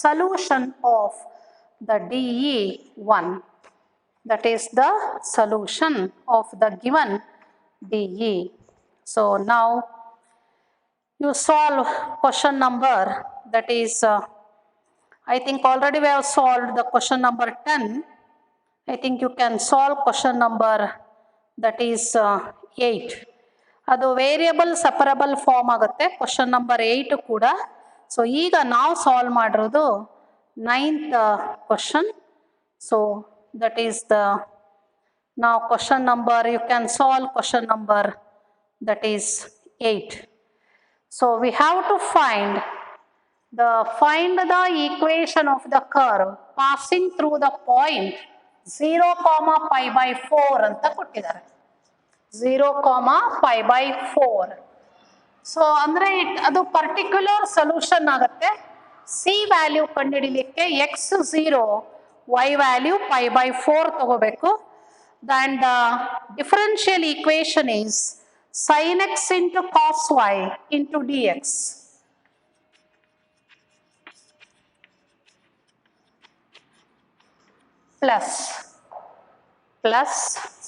solution of the DE1. That is the solution of the given DE. So now you solve question number, that is I think already we have solved the question number 10. I think you can solve question number that is 8. ಅದು variable separable form ಆಗುತ್ತೆ question number 8 ಕೂಡ. So ಈಗ ನಾವು solve ಮಾಡಿರೋದು 9th question. So that is the now question number, you can solve question number that is 8. So we have to find the equation of the curve passing through the point 0 comma pi by 4 ಅಂತ ಕೊಟ್ಟಿದ್ದಾರೆ. 0 comma pi by 4. So ಅಂದರೆ ಅದು particular solution ಆಗುತ್ತೆ. C value ಕಂಡುಹಿಡಿಲಿಕ್ಕೆ x 0, y value pi by 4 ತಗೋಬೇಕು. And the differential equation is sin x into cos y into dx plus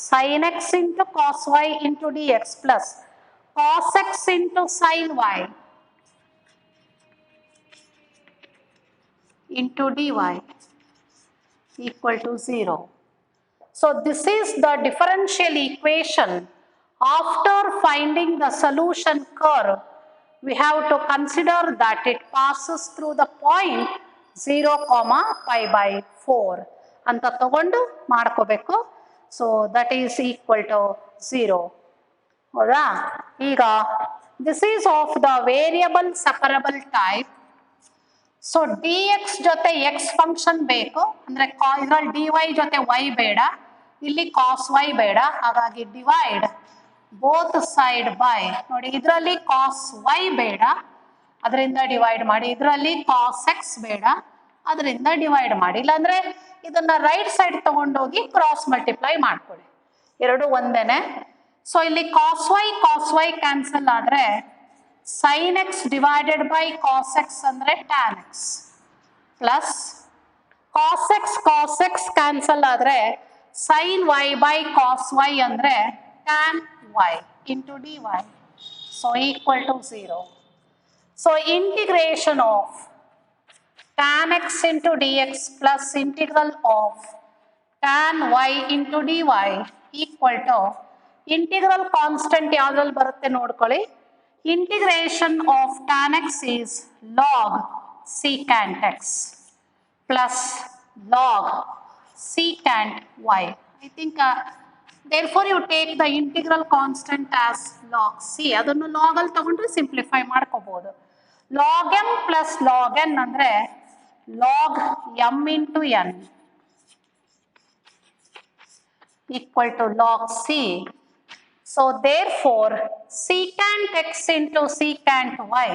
sin x into cos y into dx plus cos x into sin y into dy equal to 0. So this is the differential equation. After finding the solution curve, we have to consider that it passes through the point 0 comma pi by 4 ಅಂತ ತಗೊಂಡು ಮಾಡ್ಕೋಬೇಕು. So that is equal to 0. ಹೌದಾ? ಈಗ this is of the variable separable type. So d x ಜೊತೆ x function ಬೇಕು, ಅಂದರೆ ಇದರಲ್ಲಿ D Y ಜೊತೆ ವೈ ಬೇಡ, ಇಲ್ಲಿ ಕಾಸ್ ವೈ ಬೇಡ. ಹಾಗಾಗಿ ಡಿವೈಡ್ ಬೋತ್ ಸೈಡ್ ಬೈ, ನೋಡಿ ಇದರಲ್ಲಿ ಕಾಸ್ ವೈ ಬೇಡ, ಅದರಿಂದ ಡಿವೈಡ್ ಮಾಡಿ. ಇದರಲ್ಲಿ ಕಾಸ್ ಎಕ್ಸ್ ಬೇಡ, ಅದರಿಂದ ಡಿವೈಡ್ ಮಾಡಿ. ಇಲ್ಲಾಂದರೆ ಇದನ್ನ ರೈಟ್ ಸೈಡ್ ತಗೊಂಡೋಗಿ ಕ್ರಾಸ್ ಮಲ್ಟಿಪ್ಲೈ ಮಾಡ್ಕೊಳ್ಳಿ, ಎರಡು ಒಂದೇನೆ. ಸೊ ಇಲ್ಲಿ ಕಾಸ್ ವೈ ಕ್ಯಾನ್ಸಲ್ ಆದರೆ sine x divided by cos x ಅಂದರೆ tan x plus cos x cancel ಆದರೆ sine y by cos y ಅಂದರೆ tan y into d y. So equal to 0. So integration of tan x into dx plus integral of tan y into dy equal to integral constant ಯಾವ್ದ್ರಲ್ಲಿ ಬರುತ್ತೆ ನೋಡ್ಕೊಳ್ಳಿ. Integration of tan x is log secant x plus log secant y. I think therefore you take the integral constant as log c. ಅದನ್ನು log ಅಲ್ಲಿ ತಗೊಂಡ್ರೆ simplify ಮಾಡ್ಕೋಬಹುದು. log m plus log n ಅಂದ್ರೆ log m into n equal to log c. So therefore secant x into secant y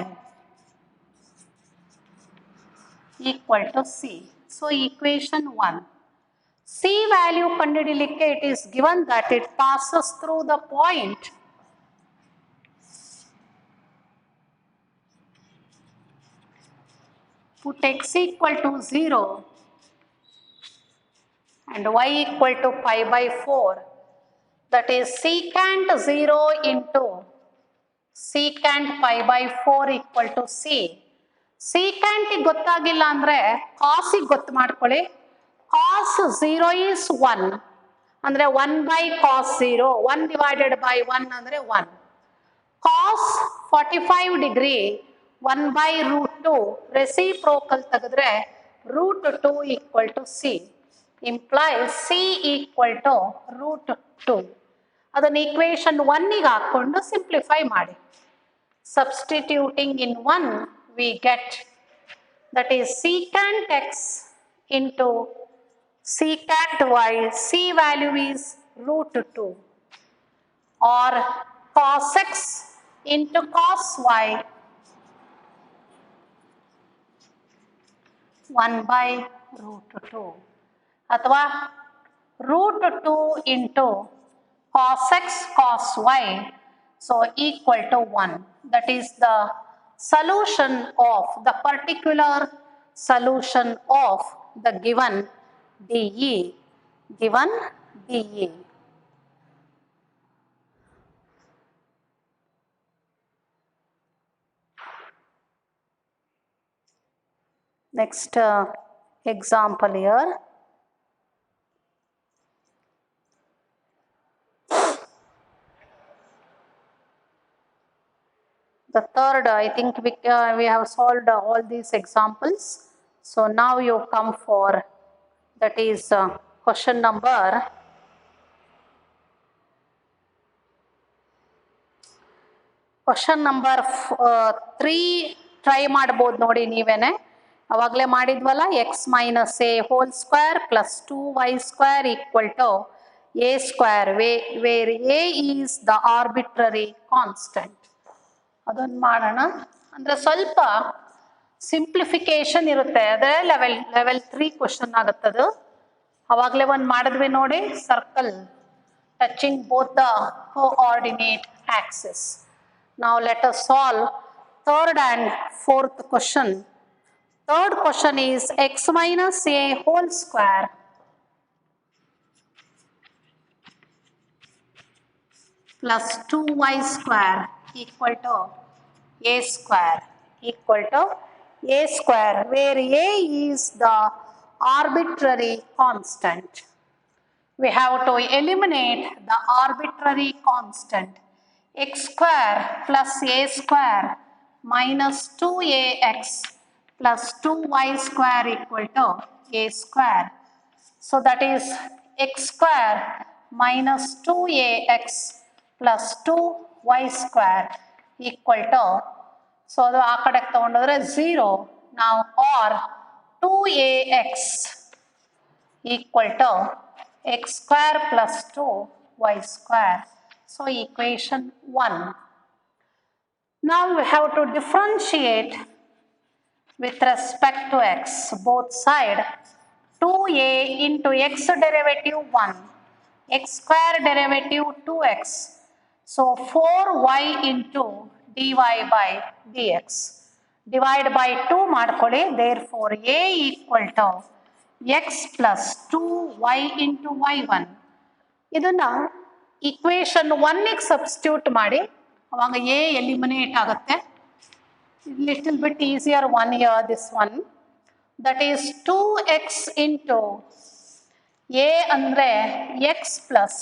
equal to c. So equation 1. C value ಕಂಡುಹಿಡಿಯಲಿಕ್ಕೆ it is given that it passes through the point put x equal to 0 and y equal to pi by 4, that is secant 0 into secant pi by 4 equal to c. secant ಗೊತ್ತಾಗಿಲ್ಲ ಅಂದ್ರೆ cos ಗೊತ್ತು ಮಾಡ್ಕೊಳ್ಳಿ. cos 0 is 1 ಅಂದ್ರೆ 1 by cos 0, 1 divided by 1 ಅಂದ್ರೆ 1. cos 45 degree 1 by root 2, reciprocal ತೆಗೆದ್ರೆ root 2 equal to c, implies c equal to root 2. ಅದನ್ನ equation 1 ಗೆ ಹಾಕೊಂಡು simplify ಮಾಡಿ. Substituting in 1 we get, that is secant x into secant y, c value is root 2, or cos x into cos y 1 by root 2, ಅಥವಾ root 2 into cos x cos y, so equal to 1. That is the solution of the particular solution of the given DE. Given DE. Next example here. The third, I think we have solved all these examples. So now you come for, that is question number 3 try ಮಾಡ್ಬೋದು ನೋಡಿ ನೀವೇನೆ. ಅವಾಗಲೇ ಮಾಡಿದ್ವಲ್ಲ, x minus a whole square plus 2y square equal to a square, where a is the arbitrary constant. ಅದೊಂದು ಮಾಡೋಣ. ಅಂದರೆ ಸ್ವಲ್ಪ simplification ಇರುತ್ತೆ, ಅದೇ level 3 question ಆಗುತ್ತದು. ಅವಾಗಲೇ ಒಂದು ಮಾಡಿದ್ವಿ ನೋಡಿ, circle touching both the coordinate Axis. Now let us solve third and fourth question. Third question is x minus a whole square plus 2y square equal to a square, equal to a square, where a is the arbitrary constant. We have to eliminate the arbitrary constant. X square plus a square minus 2ax plus 2y square equal to a square. So that is x square minus 2ax plus 2y square equal to, so ಅದು ಆ ಕಡೆಗೆ ತಗೊಂಡೋದ್ರೆ 0. Now or 2ax equal to x square plus 2y square. So equation 1. Now we have to differentiate with respect to x, both side. 2a into x derivative 1, x square derivative 2x. So 4y into dy by dx. Divide by 2 ಮಾಡ್ಕೊಳ್ಳಿ. Therefore a equal to x plus 2y into y1. ಇದನ್ನ equation 1 ಗೆ substitute ಮಾಡಿ, ಅವಾಗ a eliminate ಆಗುತ್ತೆ. Little bit easier one here, this one. That is 2x into a andre x plus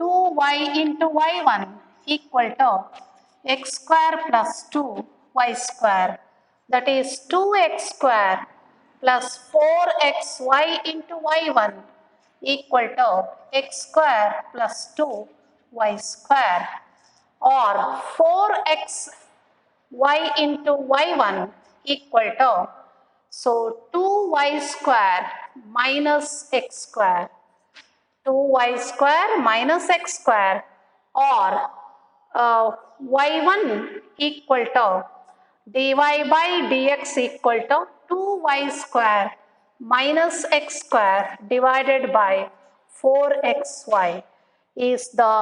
2y into y1 equal to x square plus 2y square. That is 2x square plus 4xy into y1 equal to x square plus 2y square, or 4xy into y1 equal to, so 2y square minus x square, 2y square minus x square, or y1 equal to dy by dx equal to 2y square minus x square divided by 4xy is the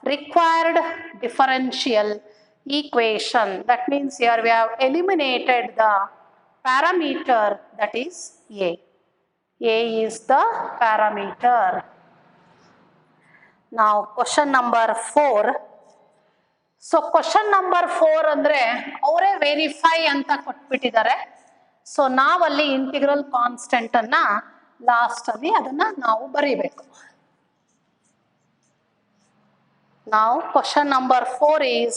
required differential equation. That means here we have eliminated the parameter, that is a. A is the parameter. Now question number 4. So question number 4 ಅಂದ್ರೆ ಅವರೇ verify ಅಂತ ಕೊಟ್ಬಿಟ್ಟಿದ್ದಾರೆ. So ನಾವಲ್ಲಿ integral constant ಅನ್ನ last ಅಲ್ಲಿ ಅದನ್ನ ನಾವು ಬರೀಬೇಕು. Now question number 4 is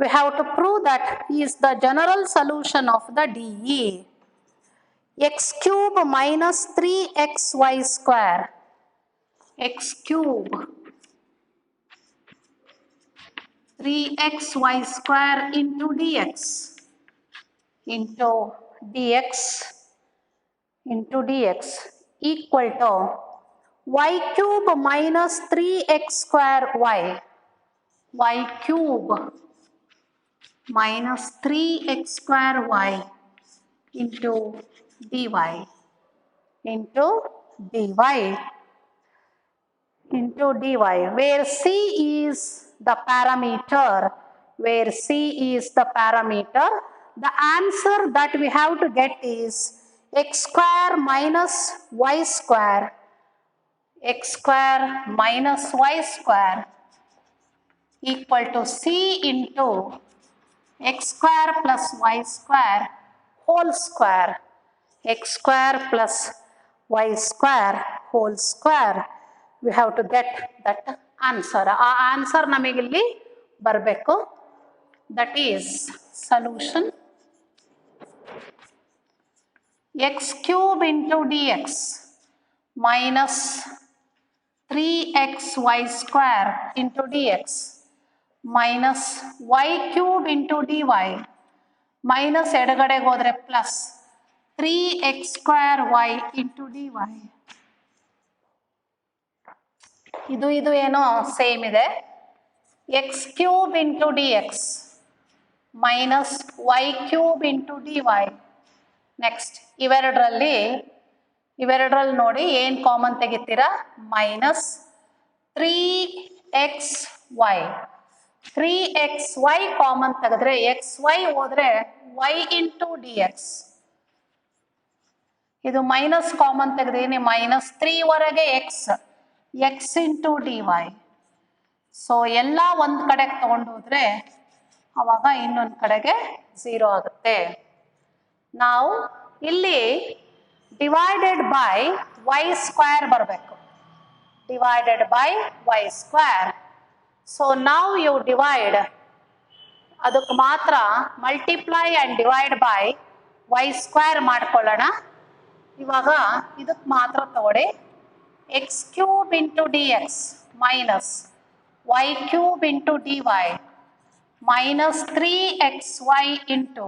we have to prove that is the general solution of the DE. X cube minus 3xy square. X cube 3xy square into dx equal to y cube minus 3x square y cube minus 3x square y into dy where c is the parameter, the answer that we have to get is x square minus y square equal to c into x square plus y square whole square. X square plus y square whole square. We have to get that answer. ಆ answer ನಮಗಿಲ್ಲಿ ಬರಬೇಕು. That is solution x cube into dx minus 3xy square into dx minus y cube into dy minus ಎಡಗಡೆಗೆ ಹೋದರೆ plus 3x square y into dy. ಇದು ಏನೋ same ಇದೆ. x cube into dx minus y cube into dy. Next ಇವೆರಡರಲ್ಲಿ ನೋಡಿ ಏನು common ತೆಗಿತೀರಾ, minus 3xy common ತೆಗೆದ್ರೆ xy ಹೋದ್ರೆ y into dx. ಇದು ಮೈನಸ್ ಕಾಮನ್ ತೆಗೆದೀನಿ, ಮೈನಸ್ 3 ವರೆಗೆ x into dy. ಸೊ ಎಲ್ಲ ಒಂದು ಕಡೆಗೆ ತಗೊಂಡು ಹೋದ್ರೆ ಅವಾಗ ಇನ್ನೊಂದು ಕಡೆಗೆ 0 ಆಗುತ್ತೆ. ನಾವು ಇಲ್ಲಿ ಡಿವೈಡೆಡ್ ಬೈ y ಸ್ಕ್ವೇರ್ ಬರಬೇಕು, divided by y square. So ನಾವು ಯು ಡಿವೈಡ್, ಅದಕ್ಕೆ ಮಾತ್ರ multiply and divide by y square ಮಾಡ್ಕೊಳ್ಳೋಣ. ಇವಾಗ ಇದಕ್ಕೆ ಮಾತ್ರ ತಗೊಳ್ಳಿ, x cube into dx minus y cube into dy minus 3xy into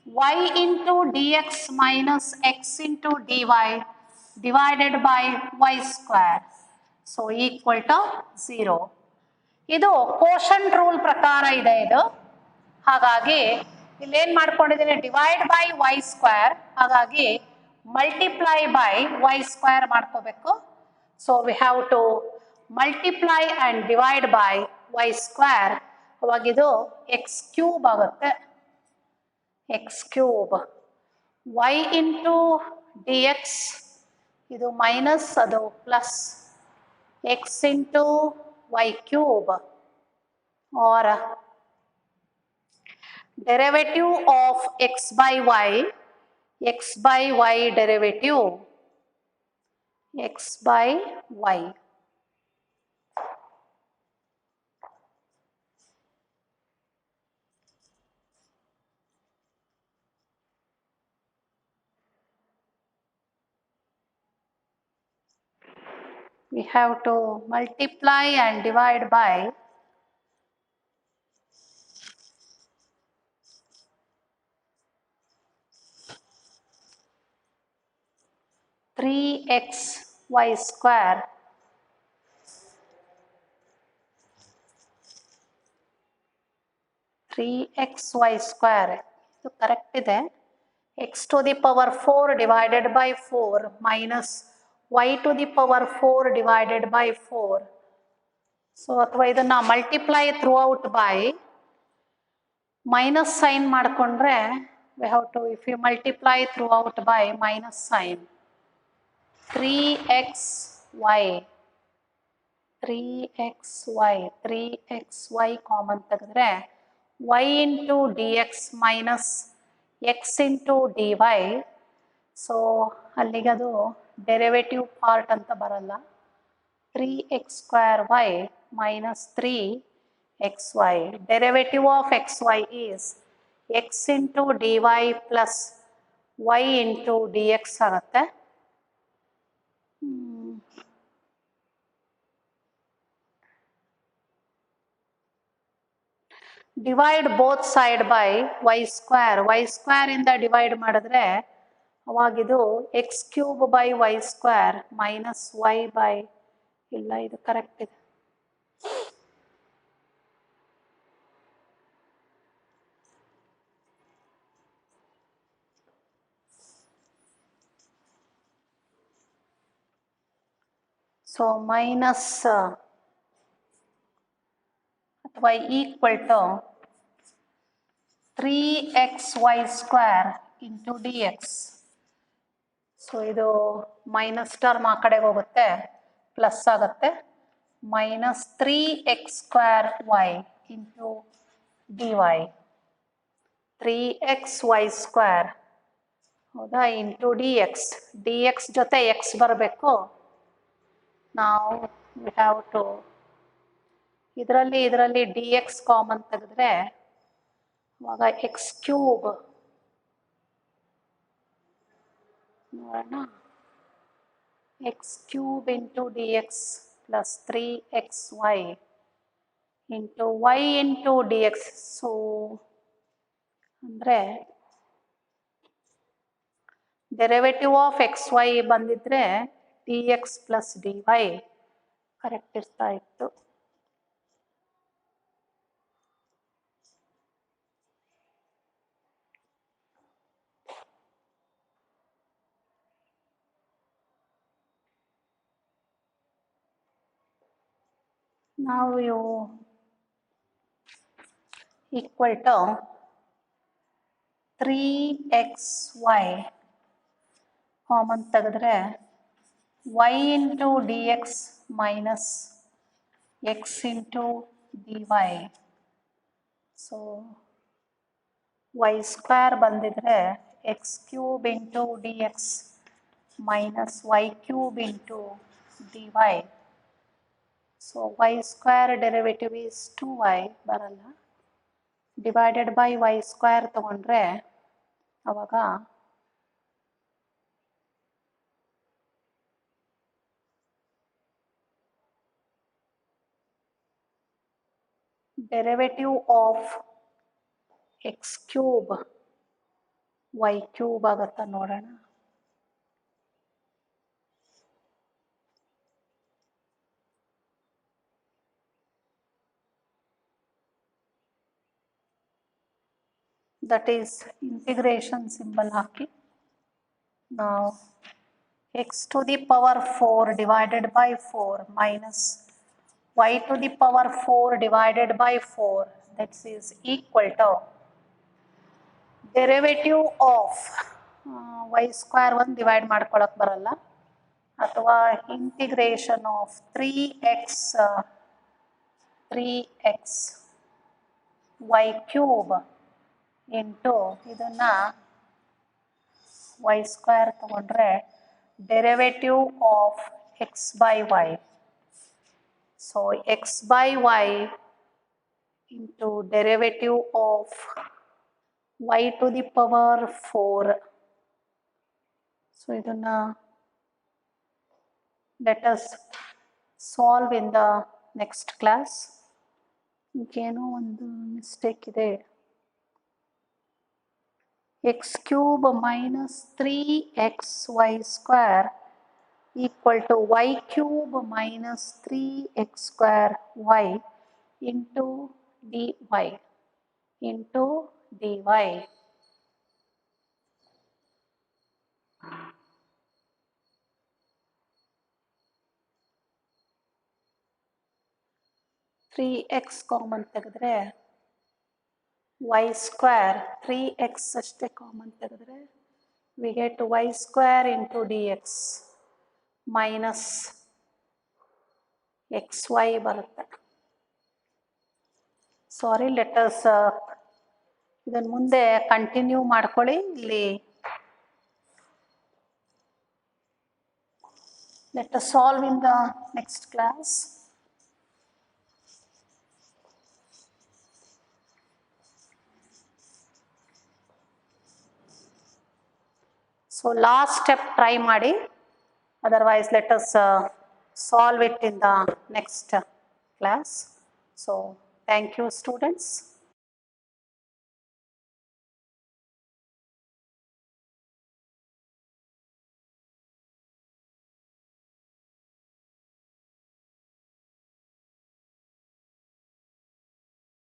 y into dx minus x into dy divided by y square. So equal to 0. ಇದು quotient rule ಪ್ರಕಾರ ಇದೆ ಇದು. ಹಾಗಾಗಿ ಇಲ್ಲೇನು ಮಾಡ್ಕೊಂಡಿದ್ದೀನಿ, ಡಿವೈಡ್ ಬೈ y ಸ್ಕ್ವೇರ್, ಹಾಗಾಗಿ multiply by y square ಮಾಡ್ಕೋಬೇಕು. So we have to multiply and divide by y square. ಅವಾಗಿದು ಎಕ್ಸ್ ಕ್ಯೂಬ್ ಆಗುತ್ತೆ, x cube y into d x, ಇದು ಮೈನಸ್ ಅದು plus x into y cube, or derivative of x by y derivative, x by y. We have to multiply and divide by 3xy square ಇದು correct ಇದೆ. x to the power 4 divided by 4 minus y to the power 4 divided by 4. So ಅಥವಾ ಇದನ್ನ multiply throughout by minus sign ಮಾಡಿಕೊಂಡ್ರೆ we have to, if you multiply throughout by minus sign, 3xy 3xy common ತೆಗೆದ್ರೆ y into dx minus x into dy. So ಅಲ್ಲಿಗೆ ಅದು derivative part ಅಂತ ಬರಲ್ಲ. 3x square y minus 3xy. Derivative of xy is x into dy plus y into dx ಆಗುತ್ತೆ. Divide both side by y square. y square ಇಂದ divide ಮಾಡಿದ್ರೆ ಅವಾಗಿದು x cube by y square minus y by, ಇಲ್ಲ ಇದು correct ಇದೆ, so minus ಅಥವಾ equal to 3xy square into d x. So ಇದು minus term ಆ ಕಡೆಗೆ ಹೋಗುತ್ತೆ, ಪ್ಲಸ್ ಆಗುತ್ತೆ, minus 3x square y into d y. 3xy square ಹೌದಾ into d x. D x ಜೊತೆ ಎಕ್ಸ್ ಬರಬೇಕು. ನಾವು ವಿ ಹ್ಯಾವ್ ಟು ಇದರಲ್ಲಿ ಡಿ ಎಕ್ಸ್ ಕಾಮನ್ ತೆಗೆದ್ರೆ ಅವಾಗ ಎಕ್ಸ್ ಕ್ಯೂಬ್ ನೋಡೋಣ, x cube into d x plus 3xy into y into d x. So ಅಂದರೆ derivative of x y ಬಂದಿದ್ರೆ d x plus d y correct ಇರ್ತಾ ಇತ್ತು. Now you equal to 3xy common ತೆಗೆದ್ರೆ y into dx minus x into dy. So y square ಬಂದಿದ್ರೆ x cube into d x minus y cube into d y. So y square derivative is 2y ಬರಲ್ಲ. Divided by y square ತಗೊಂಡ್ರೆ ಅವಾಗ derivative of x cube y cube ಆಗತ್ತ ನೋಡೋಣ. That is integration symbol ಹಾಕಿ. Now x to the power 4 divided by 4 minus y to the power 4 divided by 4, that is equal to derivative of y square ಒಂದು divide ಮಾಡ್ಕೊಳಕ್ ಬರಲ್ಲ, ಅಥವಾ integration of 3x y cube into ಇದನ್ನ y square ತಗೊಂಡ್ರೆ derivative of x by y. So x by y into derivative of y to the power 4. So ಇದನ್ನ let us solve in the next class. ಏನೋ ಒಂದು mistake ಇದೆ. x cube minus 3xy square equal to y cube minus 3x square y into dy into dy. 3x common ತೆಗೆದ್ರೆ y square 3x ಅಷ್ಟೇ common ತೆಗೆದ್ರೆ we get y square into dx minus xy ಬರುತ್ತೆ. ಸಾರಿ, letters ಇದನ್ನು ಮುಂದೆ continue ಮಾಡ್ಕೊಳ್ಳಿ. ಇಲ್ಲಿ let us solve in the next class. So last step try ಮಾಡಿ, otherwise let us solve it in the next class. So thank you students.